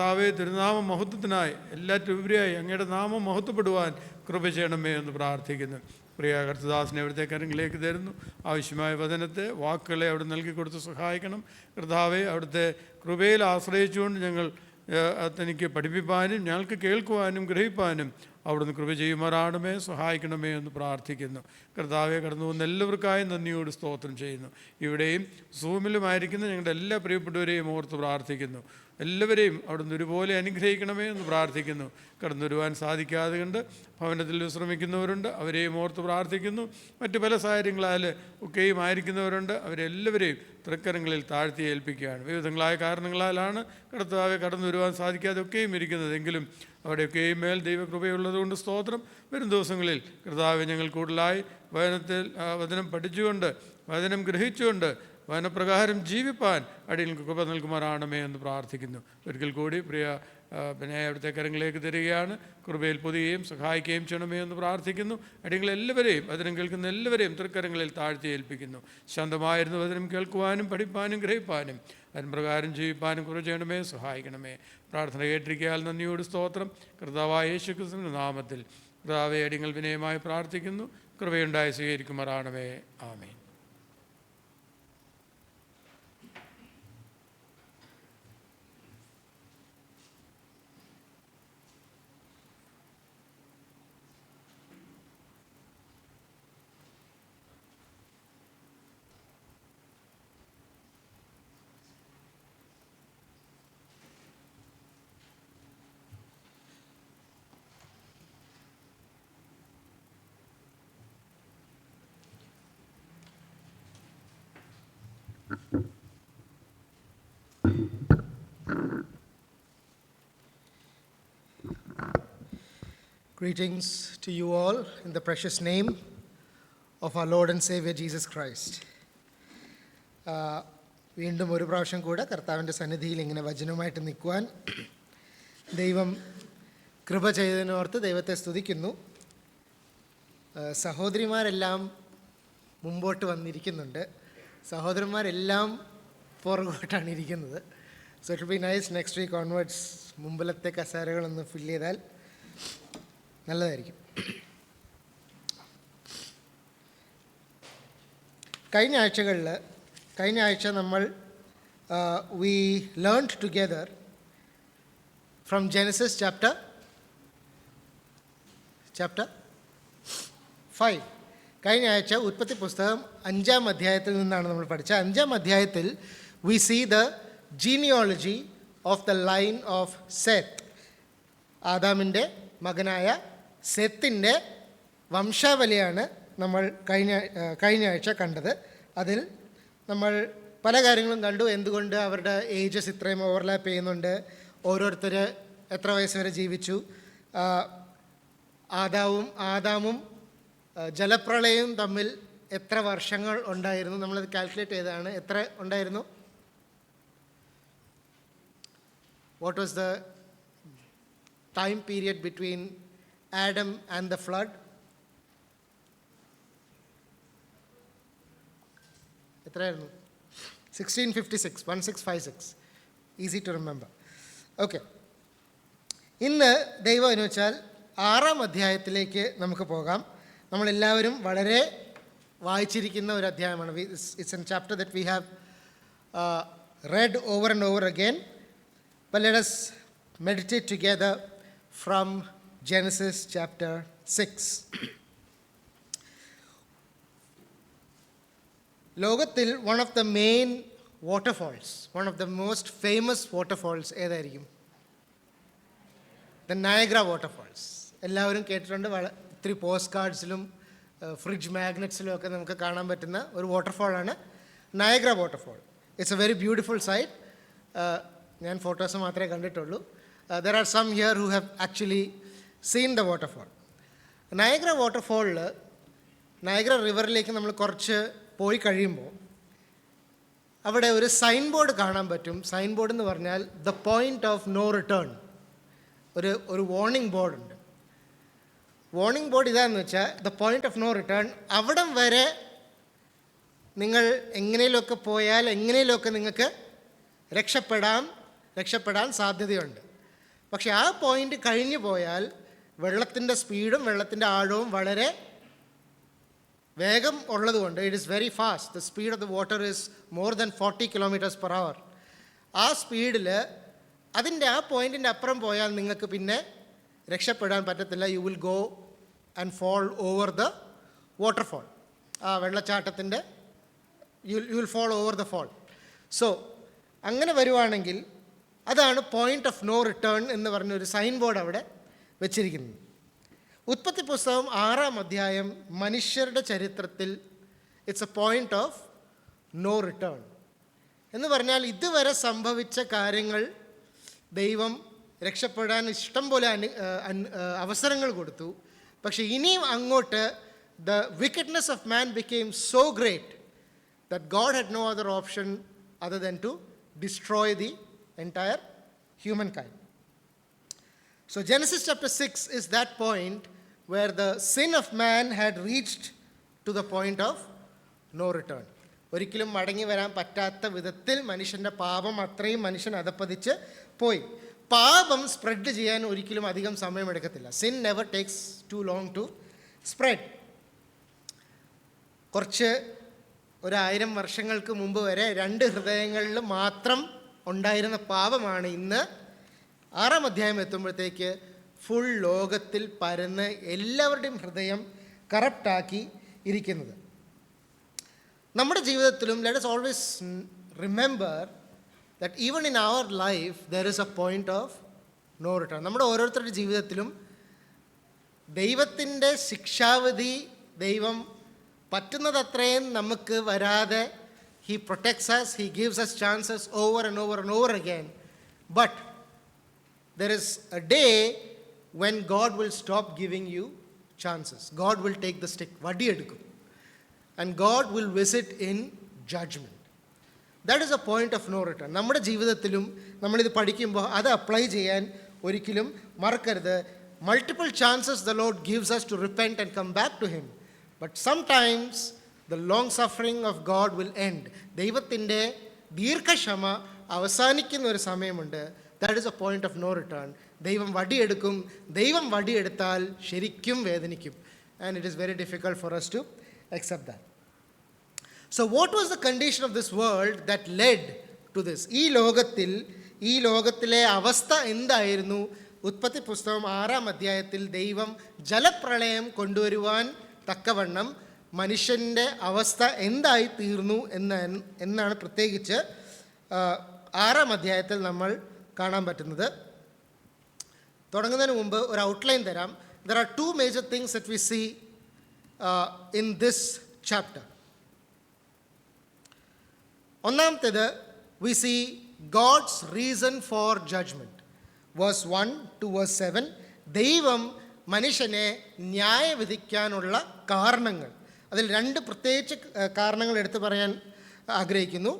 കർത്താവെ, തിരുനാമ മഹത്വത്തിനായി എല്ലാറ്റുപരിയായി അങ്ങയുടെ നാമം മഹത്വപ്പെടുവാൻ കൃപ ചെയ്യണമേ എന്ന് പ്രാർത്ഥിക്കുന്നു. പ്രിയ കർത്തദാസിനെ അവിടുത്തെ കരങ്ങളിലേക്ക് തരുന്നു. ആവശ്യമായ വചനത്തെ, വാക്കുകളെ അവിടെ നൽകി കൊടുത്ത് സഹായിക്കണം. കർത്താവെ, അവിടുത്തെ കൃപയിൽ ആശ്രയിച്ചുകൊണ്ട് ഞങ്ങൾ തനിക്ക് പഠിപ്പിക്കാനും ഞങ്ങൾക്ക് കേൾക്കുവാനും ഗ്രഹിപ്പാനും അവിടുന്ന് കൃപ ചെയ്യുമാറാണമേ, സഹായിക്കണമേ എന്ന് പ്രാർത്ഥിക്കുന്നു. കർത്താവെ, കടന്നു വന്ന എല്ലാവർക്കായും നന്ദിയോട് സ്തോത്രം ചെയ്യുന്നു. ഇവിടെയും സൂമിലുമായിരിക്കുന്ന ഞങ്ങളുടെ എല്ലാ പ്രിയപ്പെട്ടവരെയും ഓർത്ത് പ്രാർത്ഥിക്കുന്നു. എല്ലാവരെയും അവിടുന്ന് ഒരുപോലെ അനുഗ്രഹിക്കണമേ എന്ന് പ്രാർത്ഥിക്കുന്നു. കടന്നു വരുവാൻ സാധിക്കാതെ കണ്ട് ഭവനത്തിൽ വിശ്രമിക്കുന്നവരുണ്ട്, അവരെയും ഓർത്ത് പ്രാർത്ഥിക്കുന്നു. മറ്റ് പല സാഹചര്യങ്ങളാൽ ഒക്കെയും ആയിരിക്കുന്നവരുണ്ട്, അവരെല്ലാവരെയും തൃക്കരങ്ങളിൽ താഴ്ത്തി ഏൽപ്പിക്കുകയാണ്. വിവിധങ്ങളായ കാരണങ്ങളാലാണ് കർത്താവെ കടന്നു വരുവാൻ സാധിക്കാതെ ഒക്കെയും ഇരിക്കുന്നത്. എങ്കിലും അവിടെയൊക്കെയും മേൽ ദൈവകൃപയുള്ളതുകൊണ്ട് സ്തോത്രം. വരും ദിവസങ്ങളിൽ കർത്താവെ, ഞങ്ങൾ കൂടുതലായി വചനം പഠിച്ചുകൊണ്ട്, വചനം ഗ്രഹിച്ചുകൊണ്ട്, വചനപ്രകാരം ജീവിപ്പാൻ അടിയങ്ങൾക്ക് കൃപ നൽകുമാറാണമേ എന്ന് പ്രാർത്ഥിക്കുന്നു. ഒരിക്കൽ കൂടി പ്രിയ അവിടുത്തെ കരങ്ങളിലേക്ക് തരികയാണ്. കൃപയിൽ പൊതുകയും സഹായിക്കുകയും ചെയ്യണമേ എന്ന് പ്രാർത്ഥിക്കുന്നു. അടിയങ്ങളെല്ലാവരെയും, വചനം കേൾക്കുന്ന എല്ലാവരെയും തൃക്കരങ്ങളിൽ താഴ്ത്തി ഏൽപ്പിക്കുന്നു. ശാന്തമായിരുന്നു വചനം കേൾക്കുവാനും പഠിപ്പാനും ഗ്രഹിപ്പാനും അതിൻപ്രകാരം ജീവിപ്പാനും കൃപ ചെയ്യണമേ, സഹായിക്കണമേ. പ്രാർത്ഥന കേട്ടിരിക്കാൻ നന്ദിയോട് സ്തോത്രം. കർത്താവായ യേശുക്രിസ്തുവിന്റെ നാമത്തിൽ കർത്താവെ, അടിയങ്ങൾ വിനയമായി പ്രാർത്ഥിക്കുന്നു. കൃപയുണ്ടായി സ്വീകരിക്കുമാറാണമേ. ആമേൻ. Greetings to you all in the precious name of our Lord and Savior Jesus Christ. വീണ്ടും ഒരു പ്രാവശ്യം കൂടെ കർത്താവിൻ്റെ സന്നിധിയിൽ ഇങ്ങനെ വചനവുമായിട്ട് നിൽക്കുവാൻ ദൈവം കൃപ ചെയ്തതിനോർത്ത് ദൈവത്തെ സ്തുതിക്കുന്നു. സഹോദരിമാരെല്ലാം മുമ്പോട്ട് വന്നിരിക്കുന്നുണ്ട്, സഹോദരന്മാരെല്ലാം പുറകോട്ടാണ് ഇരിക്കുന്നത്. So it will be nice next week onwards മുമ്പിലത്തെ കസേരകളൊന്ന് ഫില്ല് ചെയ്താൽ നല്ലതായിരിക്കും. കഴിഞ്ഞ ആഴ്ച നമ്മൾ we learned together from Genesis chapter 5. കഴിഞ്ഞ ആഴ്ച ഉൽപ്പത്തി പുസ്തകം 5-ാം അധ്യായത്തിൽ നിന്നാണ് നമ്മൾ പഠിച്ചത്. 5-ാം അധ്യായത്തിൽ we see the genealogy of the line of Seth. ആദാമിൻ്റെ മകനായ സെത്തിൻ്റെ വംശാവലിയാണ് നമ്മൾ കഴിഞ്ഞ ആഴ്ച കണ്ടത്. അതിൽ നമ്മൾ പല കാര്യങ്ങളും കണ്ടു. എന്തുകൊണ്ട് അവരുടെ ഏജസ് ഇത്രയും ഓവർലാപ്പ് ചെയ്യുന്നുണ്ട്, ഓരോരുത്തർ എത്ര വയസ്സ് വരെ ജീവിച്ചു, ആദാമും ജലപ്രളയവും തമ്മിൽ എത്ര വർഷങ്ങൾ ഉണ്ടായിരുന്നു, നമ്മളത് കാൽക്കുലേറ്റ് ചെയ്തതാണ്. എത്ര ഉണ്ടായിരുന്നു? What was the time period between Adam and the flood? എത്രയായിരുന്നു? 1656. Easy to remember. Okay. ഇന്ന് ദൈവം എന്ന് വെച്ചാൽ 6-ാം അധ്യായത്തിലേക്ക് നമുക്ക് പോകാം. നമ്മളെല്ലാവരും വളരെ വായിച്ചിരിക്കുന്ന ഒരു അധ്യായമാണ്. It's a chapter that we have read over and over again. But let us meditate together from Genesis chapter 6. ലോകത്തിൽ one of the main waterfalls, one of the most famous waterfalls ഏതായിരിക്കും? The Niagara waterfalls. എല്ലാവരും കേട്ടിട്ടുണ്ട്. ഇത്തിരി post കാർഡ്സിലും fridge മാഗ്നറ്റ്സിലും ഒക്കെ നമുക്ക് കാണാൻ പറ്റുന്ന ഒരു വാട്ടർഫാളാണ് Niagara waterfall. It's a very beautiful sight. ഞാൻ ഫോട്ടോസ് മാത്രമേ കണ്ടിട്ടുള്ളൂ. There are some here who have actually seen the waterfall. Niagara വാട്ടർഫാളിൽ നയഗ്ര റിവറിലേക്ക് നമ്മൾ കുറച്ച് പോയി കഴിയുമ്പോൾ അവിടെ ഒരു സൈൻ ബോർഡ് കാണാൻ പറ്റും. സൈൻ ബോർഡ് എന്ന് പറഞ്ഞാൽ the point of no return. ഒരു വാർണിംഗ് ബോർഡുണ്ട്. വാർണിംഗ് ബോർഡ് ഇതാണെന്ന് വെച്ചാൽ the point of no return. അവിടം വരെ നിങ്ങൾ എങ്ങനെയൊക്കെ പോയാൽ എങ്ങനെയൊക്കെ നിങ്ങൾക്ക് രക്ഷപ്പെടാൻ സാധ്യതയുണ്ട്. പക്ഷെ ആ പോയിന്റ് കഴിഞ്ഞു പോയാൽ വെള്ളത്തിൻ്റെ സ്പീഡും വെള്ളത്തിൻ്റെ ആഴവും വളരെ വേഗം ഉള്ളതുകൊണ്ട് it is very fast. The speed of the water is more than 40 km/h. ആ സ്പീഡിൽ അതിൻ്റെ ആ പോയിൻറ്റിൻ്റെ അപ്പുറം പോയാൽ നിങ്ങൾക്ക് പിന്നെ രക്ഷപ്പെടാൻ പറ്റത്തില്ല. You will go and fall over the waterfall. ആ വെള്ളച്ചാട്ടത്തിൻ്റെ you will fall over the fall. So അങ്ങനെ വരുവാണെങ്കിൽ അതാണ് പോയിൻ്റ് ഓഫ് നോ റിട്ടേൺ എന്ന് പറഞ്ഞൊരു സൈൻ ബോർഡ് അവിടെ വെച്ചിരിക്കുന്നത്. ഉൽപ്പത്തി പുസ്തകം 6-ാം അധ്യായം മനുഷ്യരുടെ ചരിത്രത്തിൽ it's a point of no return എന്ന് പറഞ്ഞാൽ ഇതുവരെ സംഭവിച്ച കാര്യങ്ങൾ ദൈവം രക്ഷപ്പെടാൻ ഇഷ്ടം പോലെ അവസരങ്ങൾ കൊടുത്തു. പക്ഷേ ഇനിയും അങ്ങോട്ട് the wickedness of man became so great that God had no other option other than to destroy the entire humankind. So Genesis chapter 6 is that point where the sin of man had reached to the point of no return. ഒരിക്കലും മടങ്ങി വരാൻ പറ്റാത്ത വിധത്തിൽ മനുഷ്യൻ്റെ പാപം അത്രയും മനുഷ്യൻ അധപ്പതിച്ച് പോയി. പാപം സ്പ്രെഡ് ചെയ്യാൻ ഒരിക്കലും അധികം സമയമെടുക്കത്തില്ല. Sin never takes too long to spread. കുറച്ച് 1000 വർഷങ്ങൾക്ക് മുമ്പ് വരെ 2 ഹൃദയങ്ങളിൽ മാത്രം ഉണ്ടായിരുന്ന പാപമാണ് ഇന്ന് 6-ാം അധ്യായം എത്തുമ്പോഴത്തേക്ക് ഫുൾ ലോകത്തിൽ പരന്ന് എല്ലാവരുടെയും ഹൃദയം കറപ്റ്റാക്കി ഇരിക്കുന്നത്. നമ്മുടെ ജീവിതത്തിലും let us always remember that even in our life there is a point of no return. നമ്മുടെ ഓരോരുത്തരുടെ ജീവിതത്തിലും ദൈവത്തിൻ്റെ ശിക്ഷാവിധി ദൈവം പറ്റുന്നതത്രയും നമുക്ക് വരാതെ He protects us, He gives us chances over and over and over again. But there is a day when God will stop giving you chances. God will take the stick, vadi edukkum. And God will visit in judgment. That is a point of no return. നമ്മുടെ ജീവിതത്തിലും നമ്മളിത് പഠിക്കുമ്പോൾ അത് apply ചെയ്യാൻ ഒരിക്കലും മറക്കരുത്. Multiple chances the Lord gives us to repent and come back to Him. But sometimes the long suffering of God will end. ദൈവത്തിൻ്റെ ദീർഘക്ഷമ അവസാനിക്കുന്ന ഒരു സമയമുണ്ട്. That is a point of no return. ദൈവം വടിയെടുക്കും. ദൈവം വടിയെടുത്താൽ ശരിക്കും വേദനിക്കും. And it is very difficult for us to accept that. So what was the condition of this world that led to this? ഈ ലോകത്തിലെ അവസ്ഥ എന്തായിരുന്നു? ഉൽപ്പത്തി പുസ്തകം 6-ാം അധ്യായത്തിൽ ദൈവം ജലപ്രളയം കൊണ്ടുവരുവാൻ തക്കവണ്ണം മനുഷ്യൻ്റെ അവസ്ഥ എന്തായി തീർന്നു എന്നാണ് പ്രത്യേകിച്ച് 6-ാം അധ്യായത്തിൽ നമ്മൾ കാണാൻ പറ്റുന്നത്. തുടങ്ങുന്നതിന് മുമ്പ് ഒരു ഔട്ട്ലൈൻ തരാം. There are 2 major things that we see in this chapter. ഒന്നാമത്തേത് we see God's reason for judgment. Verse 1 to verse 7, ദൈവം മനുഷ്യനെ ന്യായവിധിക്കാനുള്ള കാരണങ്ങൾ. അതിൽ 2 പ്രത്യേകിച്ച് കാരണങ്ങൾ എടുത്തു പറയാൻ ആഗ്രഹിക്കുന്നു.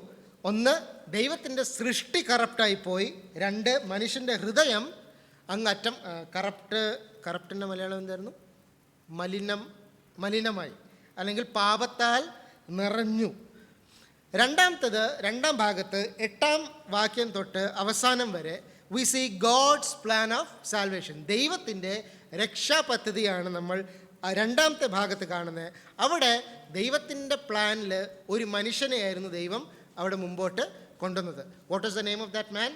ഒന്ന്, ദൈവത്തിൻ്റെ സൃഷ്ടി കറപ്റ്റായിപ്പോയി. 2, മനുഷ്യൻ്റെ ഹൃദയം അങ്ങറ്റം കറപ്റ്റിൻ്റെ മലയാളം എന്തായിരുന്നു? മലിനമായി അല്ലെങ്കിൽ പാപത്താൽ നിറഞ്ഞു. രണ്ടാമത്തേത്, 2-ാം ഭാഗത്ത് 8-ാം വാക്യം തൊട്ട് അവസാനം വരെ we see God's plan of salvation. ദൈവത്തിൻ്റെ രക്ഷാപദ്ധതിയാണ് നമ്മൾ 2-ാമത്തെ ഭാഗത്ത് കാണുന്നത്. അവിടെ ദൈവത്തിൻ്റെ പ്ലാനിൽ ഒരു മനുഷ്യനെയായിരുന്നു ദൈവം അവിടെ മുമ്പോട്ട് കൊണ്ടുവന്നത്. What was the name of that man?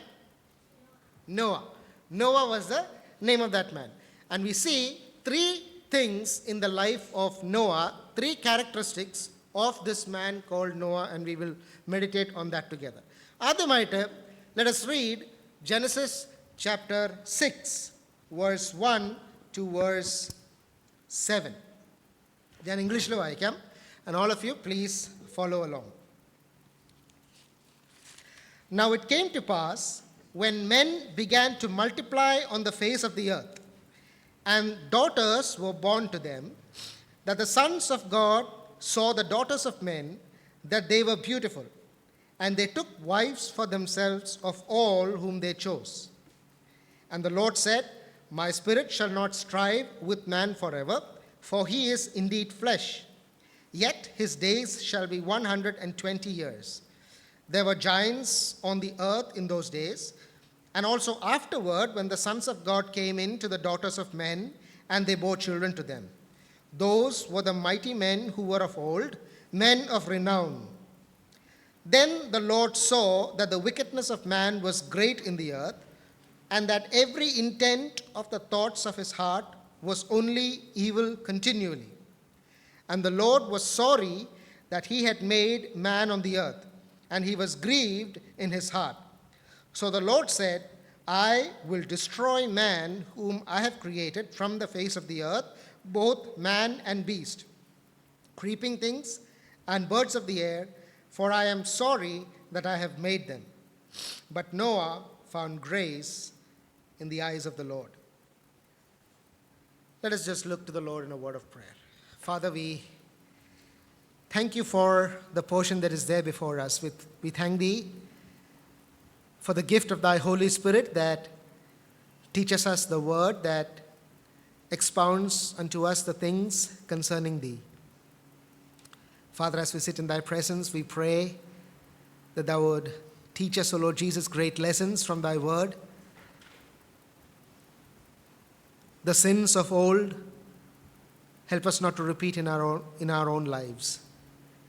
Noah. Noah was the name of that man. And we see 3 things in the life of Noah, 3 characteristics of this man called Noah, and we will meditate on that together. ആദ്യമായിട്ട് let us read Genesis chapter 6 verse 1 to verse 7. ഞാൻ ഇംഗ്ലീഷിൽ വായിക്കാം, and all of you please follow along. Now it came to pass when men began to multiply on the face of the earth, and daughters were born to them, that the sons of God saw the daughters of men, that they were beautiful, and they took wives for themselves of all whom they chose. And the Lord said, My spirit shall not strive with man forever, for he is indeed flesh. Yet his days shall be 120 years. There were giants on the earth in those days, And also afterward, when the sons of God came in to the daughters of men, and they bore children to them. Those were the mighty men who were of old, men of renown. Then the Lord saw that the wickedness of man was great in the earth, and that every intent of the thoughts of his heart was only evil continually. And the Lord was sorry that he had made man on the earth, and he was grieved in his heart. So the Lord said, I will destroy man whom I have created from the face of the earth, both man and beast, creeping things and birds of the air, for I am sorry that I have made them. But Noah found grace in the eyes of the Lord. Let us just look to the Lord in a word of prayer. Father, we thank you for the portion that is there before us. We thank thee for the gift of thy Holy Spirit that teaches us the word, that expounds unto us the things concerning thee. Father, as we sit in thy presence, we pray that thou would teach us, O Lord Jesus, great lessons from thy word. The sins of old, help us not to repeat in our own lives.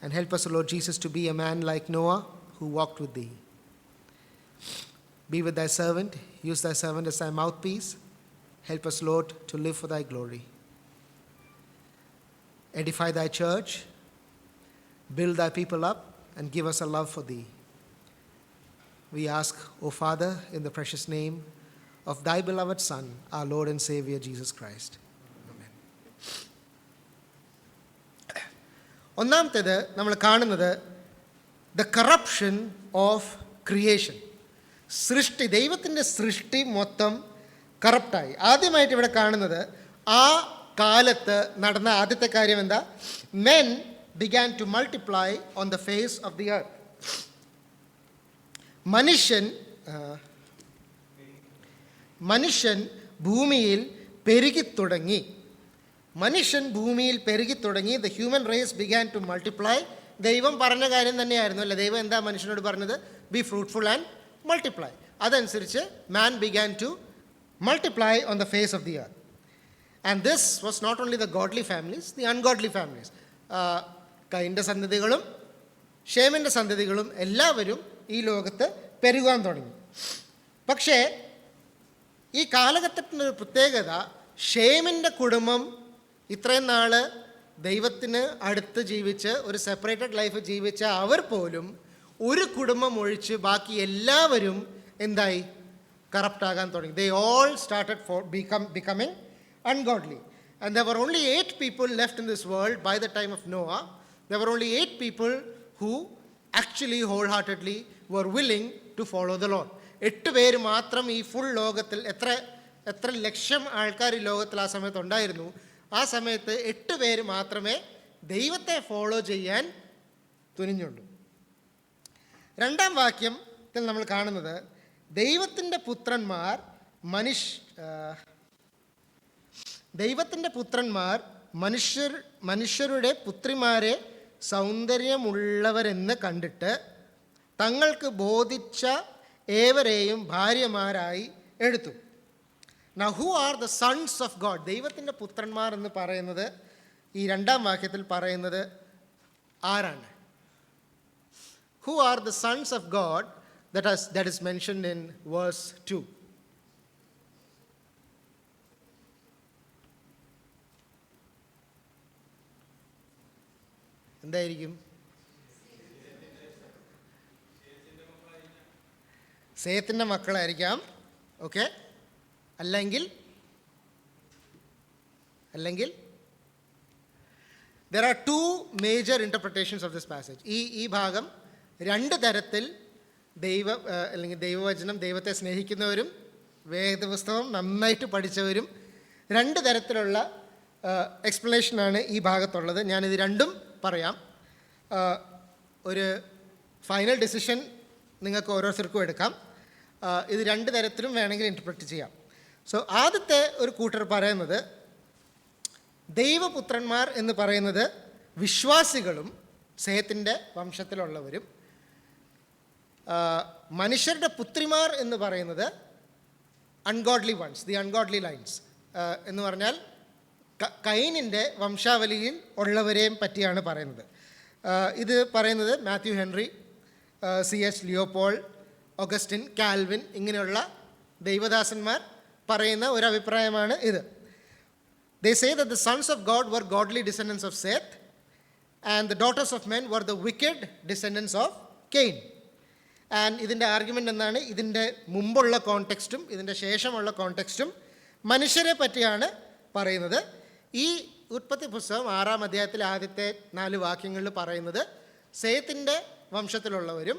And help us, O Lord Jesus, to be a man like Noah who walked with thee. Be with thy servant. Use thy servant as thy mouthpiece. Help us, Lord, to live for thy glory. Edify thy church. Build thy people up and give us a love for thee. We ask, O Father, in the precious name of thy beloved Son, our Lord and Savior, Jesus Christ. Amen. ഒന്നാമത്തേത് നമ്മൾ കാണുന്നത് the corruption of creation. സൃഷ്ടി, ദൈവത്തിൻ്റെ സൃഷ്ടി മൊത്തം കറപ്റ്റായി. ആദ്യമായിട്ട് ഇവിടെ കാണുന്നത് ആ കാലത്ത് നടന്ന ആദ്യത്തെ കാര്യം എന്താ? Men began to multiply on the face of the earth. മനുഷ്യൻ ഭൂമിയിൽ പെരുകിത്തുടങ്ങി. The human race began to multiply. ദൈവം പറഞ്ഞ കാര്യം തന്നെയായിരുന്നു അല്ലേ? ദൈവം എന്താ മനുഷ്യനോട് പറഞ്ഞത്? Be fruitful and multiply. അതനുസരിച്ച് man began to multiply on the face of the earth. And this was not only the godly families, the ungodly families. കൈൻ്റെ സന്തതികളും ഷേമിൻ്റെ സന്തതികളും എല്ലാവരും ഈ ലോകത്ത് പെരുകാൻ തുടങ്ങി. പക്ഷേ ഈ കാലഘട്ടത്തിൻ്റെ ഒരു പ്രത്യേകത, ഷേമിൻ്റെ കുടുംബം ഇത്രയും നാൾ ദൈവത്തിന് അടുത്ത് ജീവിച്ച് ഒരു സെപ്പറേറ്റഡ് ലൈഫ് ജീവിച്ച അവർ പോലും ഒരു കുടുംബം ഒഴിച്ച് ബാക്കി എല്ലാവരും എന്തായി? കറപ്റ്റാകാൻ തുടങ്ങി. They all started becoming ungodly. And there were only 8 people left in this world by the time of Noah. There were only 8 people who actually wholeheartedly were willing to follow the Lord. 8 പേര് മാത്രം ഈ full ലോകത്തിൽ, എത്ര ലക്ഷം ആൾക്കാർ ഈ ലോകത്തിൽ ആ സമയത്ത് ഉണ്ടായിരുന്നു. ആ സമയത്ത് 8 പേര് മാത്രമേ ദൈവത്തെ ഫോളോ ചെയ്യാൻ തുനിഞ്ഞുള്ളൂ. രണ്ടാം വാക്യത്തിൽ നമ്മൾ കാണുന്നത് ദൈവത്തിൻ്റെ പുത്രന്മാർ മനുഷ്യരുടെ പുത്രിമാരെ സൗന്ദര്യമുള്ളവരെന്ന് കണ്ടിട്ട് തങ്ങൾക്ക് ബോധിച്ച ഏവരെയും ഭാര്യമാരായി എടുത്തു. Now who are the sons of God? ദൈവത്തിൻ്റെ പുത്രന്മാർ എന്ന് പറയുന്നത് ഈ രണ്ടാം വാക്യത്തിൽ പറയുന്നത് ആരാണ്? Who are the sons of God that is mentioned in verse 2? എന്തായിരിക്കും? സേത്തിൻ്റെ മക്കളായിരിക്കാം. ഓക്കെ, അല്ലെങ്കിൽ there are 2 major interpretations of this passage. ഈ ഭാഗം 2 തരത്തിൽ അല്ലെങ്കിൽ ദൈവവചനം, ദൈവത്തെ സ്നേഹിക്കുന്നവരും വേദപുസ്തകം നന്നായിട്ട് പഠിച്ചവരും 2 തരത്തിലുള്ള എക്സ്പ്ലനേഷനാണ് ഈ ഭാഗത്തുള്ളത്. ഞാനിത് രണ്ടും പറയാം. ഒരു ഫൈനൽ ഡിസിഷൻ നിങ്ങൾക്ക് ഓരോരുത്തർക്കും എടുക്കാം. ഇത് 2 തരത്തിലും വേണമെങ്കിൽ ഇൻ്റർപ്രറ്റ് ചെയ്യാം. സോ ആദ്യത്തെ ഒരു കൂട്ടർ പറയുന്നത് ദൈവപുത്രന്മാർ എന്ന് പറയുന്നത് വിശ്വാസികളും സേത്തിൻ്റെ വംശത്തിലുള്ളവരും, മനുഷ്യരുടെ പുത്രിമാർ എന്ന് പറയുന്നത് ungodly ones, the ungodly lines എന്ന് പറഞ്ഞാൽ കൈനിൻ്റെ വംശാവലിയിൽ ഉള്ളവരെയും പറ്റിയാണ് പറയുന്നത്. ഇത് പറയുന്നത് Matthew Henry, C.H. Leopold, Augustine, Calvin ഇങ്ങനെയുള്ള ദൈവദാസന്മാർ പറയുന്ന ഒരു അഭിപ്രായമാണ് ഇത്. They say that the sons of God were godly descendants of Seth and the daughters of men were the wicked descendants of Cain. And ഇതിൻ്റെ ആർഗ്യുമെൻ്റ് എന്താണ്? ഇതിൻ്റെ മുമ്പുള്ള കോണ്ടെക്സ്റ്റും ഇതിൻ്റെ ശേഷമുള്ള കോണ്ടെക്സ്റ്റും മനുഷ്യരെ പറ്റിയാണ് പറയുന്നത്. ഈ ഉൽപ്പത്തി പുസ്തകം 6-ാം അധ്യായത്തിലെ ആദ്യത്തെ 4 വാക്യങ്ങളിൽ പറയുന്നത് സേത്തിൻ്റെ വംശത്തിലുള്ളവരും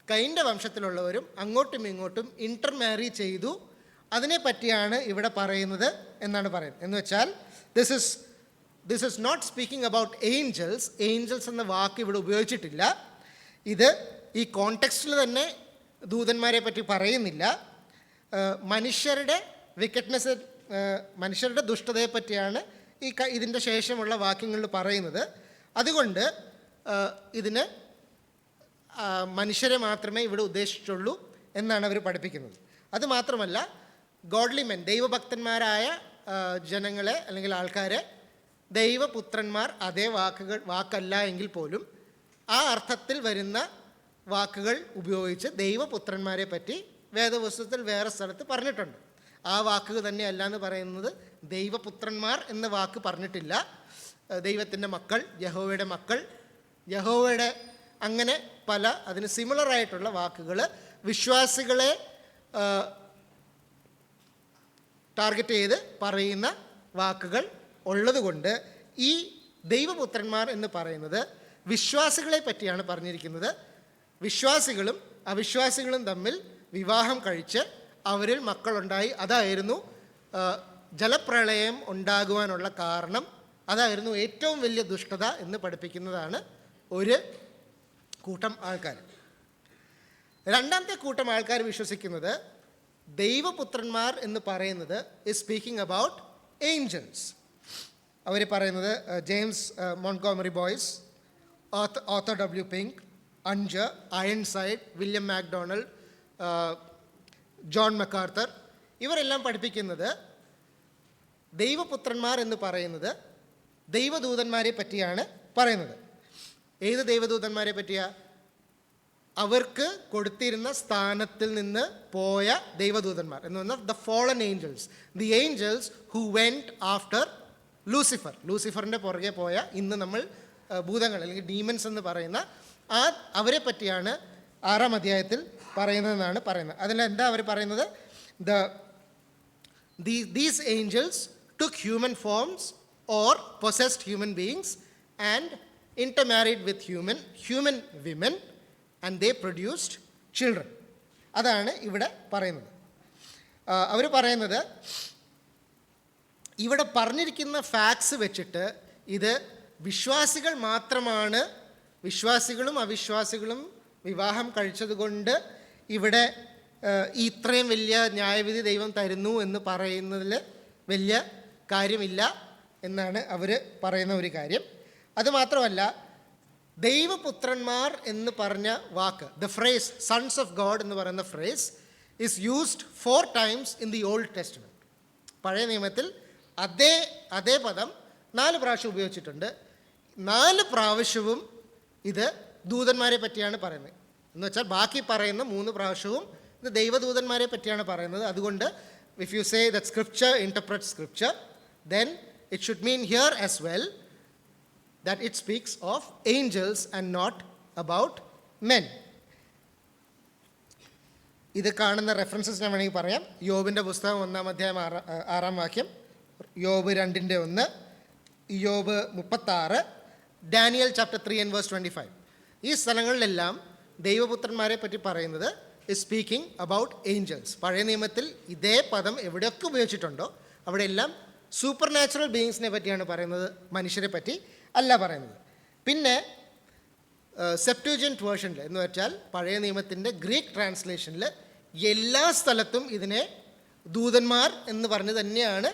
കൈൻ്റെ വംശത്തിലുള്ളവരും അങ്ങോട്ടും ഇങ്ങോട്ടും ഇൻ്റർമാരി ചെയ്തു, അതിനെ പറ്റിയാണ് ഇവിടെ പറയുന്നത് എന്നാണ് പറയുന്നത്. എന്ന് വെച്ചാൽ this is not speaking about angels. Angels എന്ന വാക്ക് ഇവിടെ ഉപയോഗിച്ചിട്ടില്ല. ഇത് ഈ കോണ്ടെക്സ്റ്റിൽ തന്നെ ദൂതന്മാരെ പറ്റി പറയുന്നില്ല. മനുഷ്യരുടെ വിക്കറ്റ്നെസ്, മനുഷ്യരുടെ ദുഷ്ടതയെ പറ്റിയാണ് ഇതിൻ്റെ ശേഷമുള്ള വാക്യങ്ങളിൽ പറയുന്നത്. അതുകൊണ്ട് ഇതിന് മനുഷ്യരെ മാത്രമേ ഇവിടെ ഉദ്ദേശിച്ചുള്ളൂ എന്നാണ് അവർ പഠിപ്പിക്കുന്നത്. അതുമാത്രമല്ല, ഗോഡ്ലി മെൻ, ദൈവഭക്തന്മാരായ ജനങ്ങളെ അല്ലെങ്കിൽ ആൾക്കാരെ ദൈവപുത്രന്മാർ അതേ വാക്കല്ല എങ്കിൽ പോലും ആ അർത്ഥത്തിൽ വരുന്ന വാക്കുകൾ ഉപയോഗിച്ച് ദൈവപുത്രന്മാരെ പറ്റി വേദപുസ്തകത്തിൽ വേറെ സ്ഥലത്ത് പറഞ്ഞിട്ടുണ്ട്. ആ വാക്ക് തന്നെയല്ല എന്ന് പറയുന്നത്. ദൈവപുത്രന്മാർ എന്ന വാക്ക് പറഞ്ഞിട്ടില്ല. ദൈവത്തിൻ്റെ മക്കൾ, യഹോവയുടെ മക്കൾ, യഹോവയുടെ, അങ്ങനെ പല അതിന് സിമിലറായിട്ടുള്ള വാക്കുകൾ വിശ്വാസികളെ ടാർഗറ്റ് ചെയ്ത് പറയുന്ന വാക്കുകൾ ഉള്ളതുകൊണ്ട് ഈ ദൈവപുത്രന്മാർ എന്ന് പറയുന്നത് വിശ്വാസികളെ പറ്റിയാണ് പറഞ്ഞിരിക്കുന്നത്. വിശ്വാസികളും അവിശ്വാസികളും തമ്മിൽ വിവാഹം കഴിച്ച് അവരിൽ മക്കളുണ്ടായി. അതായിരുന്നു ജലപ്രളയം ഉണ്ടാകുവാനുള്ള കാരണം. അതായിരുന്നു ഏറ്റവും വലിയ ദുഷ്ടത എന്ന് പഠിപ്പിക്കുന്നതാണ് ഒരു കൂട്ടം ആൾക്കാർ. രണ്ടാമത്തെ കൂട്ടം ആൾക്കാർ വിശ്വസിക്കുന്നത് ദൈവപുത്രന്മാർ എന്ന് പറയുന്നത് ഇസ് സ്പീക്കിംഗ് അബൌട്ട് ഏഞ്ചൽസ്. അവർ പറയുന്നത് James Montgomery Boice, Arthur W. Pink, അഞ്ച്, Ironside, William MacDonald, John MacArthur, ഇവരെല്ലാം പഠിപ്പിക്കുന്നത് ദൈവപുത്രന്മാർ എന്ന് പറയുന്നത് ദൈവദൂതന്മാരെ പറ്റിയാണ് പറയുന്നത്. ഏത് ദൈവദൂതന്മാരെ പറ്റിയാ? അവർക്ക് കൊടുത്തിരുന്ന സ്ഥാനത്തിൽ നിന്ന് പോയ ദൈവദൂതന്മാർ എന്ന് പറഞ്ഞാൽ the fallen angels, the angels who went after Lucifer. ലൂസിഫറിൻ്റെ പുറകെ പോയ, ഇന്ന് നമ്മൾ ഭൂതങ്ങൾ അല്ലെങ്കിൽ ഡീമൻസ് എന്ന് പറയുന്ന അവരെ പറ്റിയാണ് 6-ാം അധ്യായത്തിൽ പറയുന്നതെന്നാണ് പറയുന്നത്. അതിലെന്താ അവർ പറയുന്നത്? These angels took human forms or possessed human beings and intermarried with human women and they produced children. അതാണ് ഇവിടെ പറയുന്നത്. അവർ പറയുന്നത് ഇവിടെ പറഞ്ഞിരിക്കുന്ന ഫാക്ട്സ് വെച്ചിട്ട് ഇത് വിശ്വാസികൾ മാത്രമാണ്, വിശ്വാസികളും അവിശ്വാസികളും വിവാഹം കഴിച്ചതുകൊണ്ട് ഇവിടെ ഇത്രയും വലിയ ന്യായവിധി ദൈവം തരുന്നു എന്ന് പറയുന്നതിൽ വലിയ കാര്യമില്ല എന്നാണ് അവർ പറയുന്ന ഒരു കാര്യം. അതുമാത്രമല്ല, ദൈവപുത്രന്മാർ എന്ന് പറഞ്ഞ വാക്ക്, the phrase sons of God എന്ന് പറയുന്ന phrase is used 4 times in the old testament. പഴയ നിയമത്തിൽ അതേ പദം 4 പ്രാവശ്യം ഉപയോഗിച്ചിട്ടുണ്ട്. 4 പ്രാവശ്യവും ഇത് ദൂതന്മാരെ പറ്റിയാണ് പറയുന്നത്. എന്ന് വെച്ചാൽ ബാക്കി പറയുന്ന 3 പ്രാവശ്യവും ഇത് ദൈവദൂതന്മാരെ പറ്റിയാണ് പറയുന്നത്. അതുകൊണ്ട് if you say that scripture interprets scripture, then it should mean here as well that it speaks of angels and not about men. ഇത് കാണുന്ന റെഫറൻസസ് ഞാൻ വേണമെങ്കിൽ പറയാം. യോബിൻ്റെ പുസ്തകം 1-ാം അധ്യായം 6-ാം വാക്യം, യോബ് 2:1, യോബ് 36, ഡാനിയൽ ചാപ്റ്റർ 3 and verse 25. ഈ സ്ഥലങ്ങളിലെല്ലാം ദൈവപുത്രന്മാരെ പറ്റി പറയുന്നത് is speaking about angels. പഴയ നിയമത്തിൽ ഇതേ പദം എവിടെയൊക്കെ ഉപയോഗിച്ചിട്ടുണ്ടോ അവിടെയെല്ലാം സൂപ്പർ നാച്ചുറൽ ബീയിങ്സിനെ പറ്റിയാണ് പറയുന്നത്, മനുഷ്യരെ പറ്റി അല്ല പറയുന്നത്. പിന്നെ സെപ്റ്റ്വജിൻ്റ് വേർഷനിൽ എന്ന് വെച്ചാൽ പഴയ നിയമത്തിൻ്റെ ഗ്രീക്ക് ട്രാൻസ്ലേഷനിൽ എല്ലാ സ്ഥലത്തും ഇതിനെ ദൂതന്മാർ എന്ന് പറഞ്ഞ് തന്നെയാണ്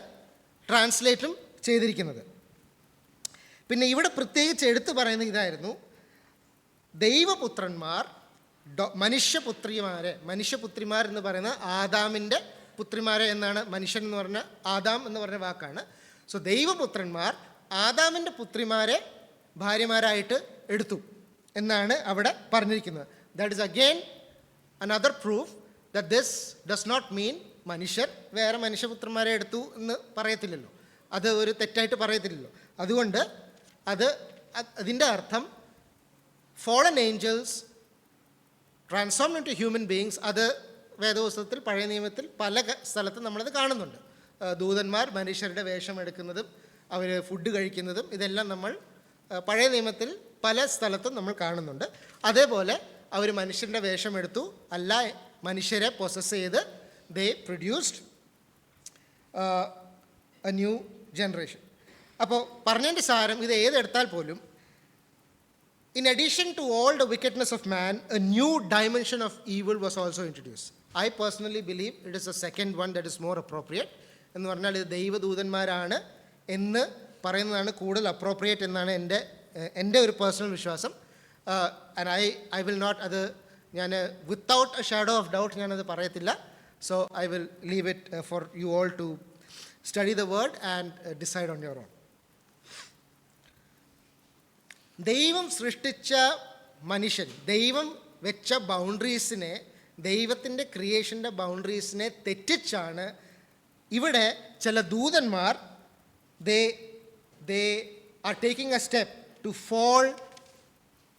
ട്രാൻസ്ലേറ്റും ചെയ്തിരിക്കുന്നത്. പിന്നെ ഇവിടെ പ്രത്യേകിച്ച് എടുത്തു പറയുന്ന ഇതായിരുന്നു, ദൈവപുത്രന്മാർ മനുഷ്യപുത്രിമാർ എന്ന് പറയുന്നത് ആദാമിൻ്റെ പുത്രിമാരെ എന്നാണ്. മനുഷ്യൻ എന്ന് പറഞ്ഞ ആദാം എന്ന് പറഞ്ഞ വാക്കാണ്. സോ ദൈവപുത്രന്മാർ ആദാമിൻ്റെ പുത്രിമാരെ ഭാര്യമാരായിട്ട് എടുത്തു എന്നാണ് അവിടെ പറഞ്ഞിരിക്കുന്നത്. That is again another proof that this does not mean മനുഷ്യർ വേറെ മനുഷ്യപുത്രന്മാരെ എടുത്തു എന്ന് പറയത്തില്ലല്ലോ, അത് ഒരു തെറ്റായിട്ട് പറയത്തില്ലല്ലോ. അതുകൊണ്ട് അതിൻ്റെ അർത്ഥം fallen angels transformed into human beings, അത് വേദപുസ്തകത്തിൽ പഴയ നിയമത്തിൽ പല സ്ഥലത്തും നമ്മളത് കാണുന്നുണ്ട്. ദൂതന്മാർ മനുഷ്യരുടെ വേഷം എടുക്കുന്നതും അവർ ഫുഡ് കഴിക്കുന്നതും ഇതെല്ലാം നമ്മൾ പഴയ നിയമത്തിൽ പല സ്ഥലത്തും നമ്മൾ കാണുന്നുണ്ട്. അതേപോലെ അവർ മനുഷ്യൻ്റെ വേഷം എടുത്തു, അല്ല മനുഷ്യരെ പൊസസ് ചെയ്ത് ദേ പ്രൊഡ്യൂസ്ഡ് എ ന്യൂ ജനറേഷൻ. അപ്പോൾ പറഞ്ഞതിൻ്റെ സാരം ഇത് ഏതെടുത്താൽ പോലും in addition to all the wickedness of man, a new dimension of evil was also introduced. I personally believe it is the second one that is more appropriate. എന്ന് പറഞ്ഞാൽ ഇത് ദൈവദൂതന്മാരാണ് എന്ന് പറയുന്നതാണ് കൂടുതൽ അപ്രോപ്രിയേറ്റ് എന്നാണ് എൻ്റെ ഒരു പേഴ്സണൽ വിശ്വാസം. ആൻഡ് ഐ വിൽ നോട്ട്, അത് ഞാൻ without a shadow of doubt ഞാനത് പറയത്തില്ല. So I will leave it for you all to study the word and decide on your own. ദൈവം സൃഷ്ടിച്ച മനുഷ്യൻ, ദൈവം വെച്ച ബൗണ്ടറീസിനെ, ദൈവത്തിൻ്റെ ക്രിയേഷൻ്റെ ബൗണ്ടറീസിനെ തെറ്റിച്ചാണ് ഇവിടെ ചില ദൂതന്മാർ they are taking a step to fall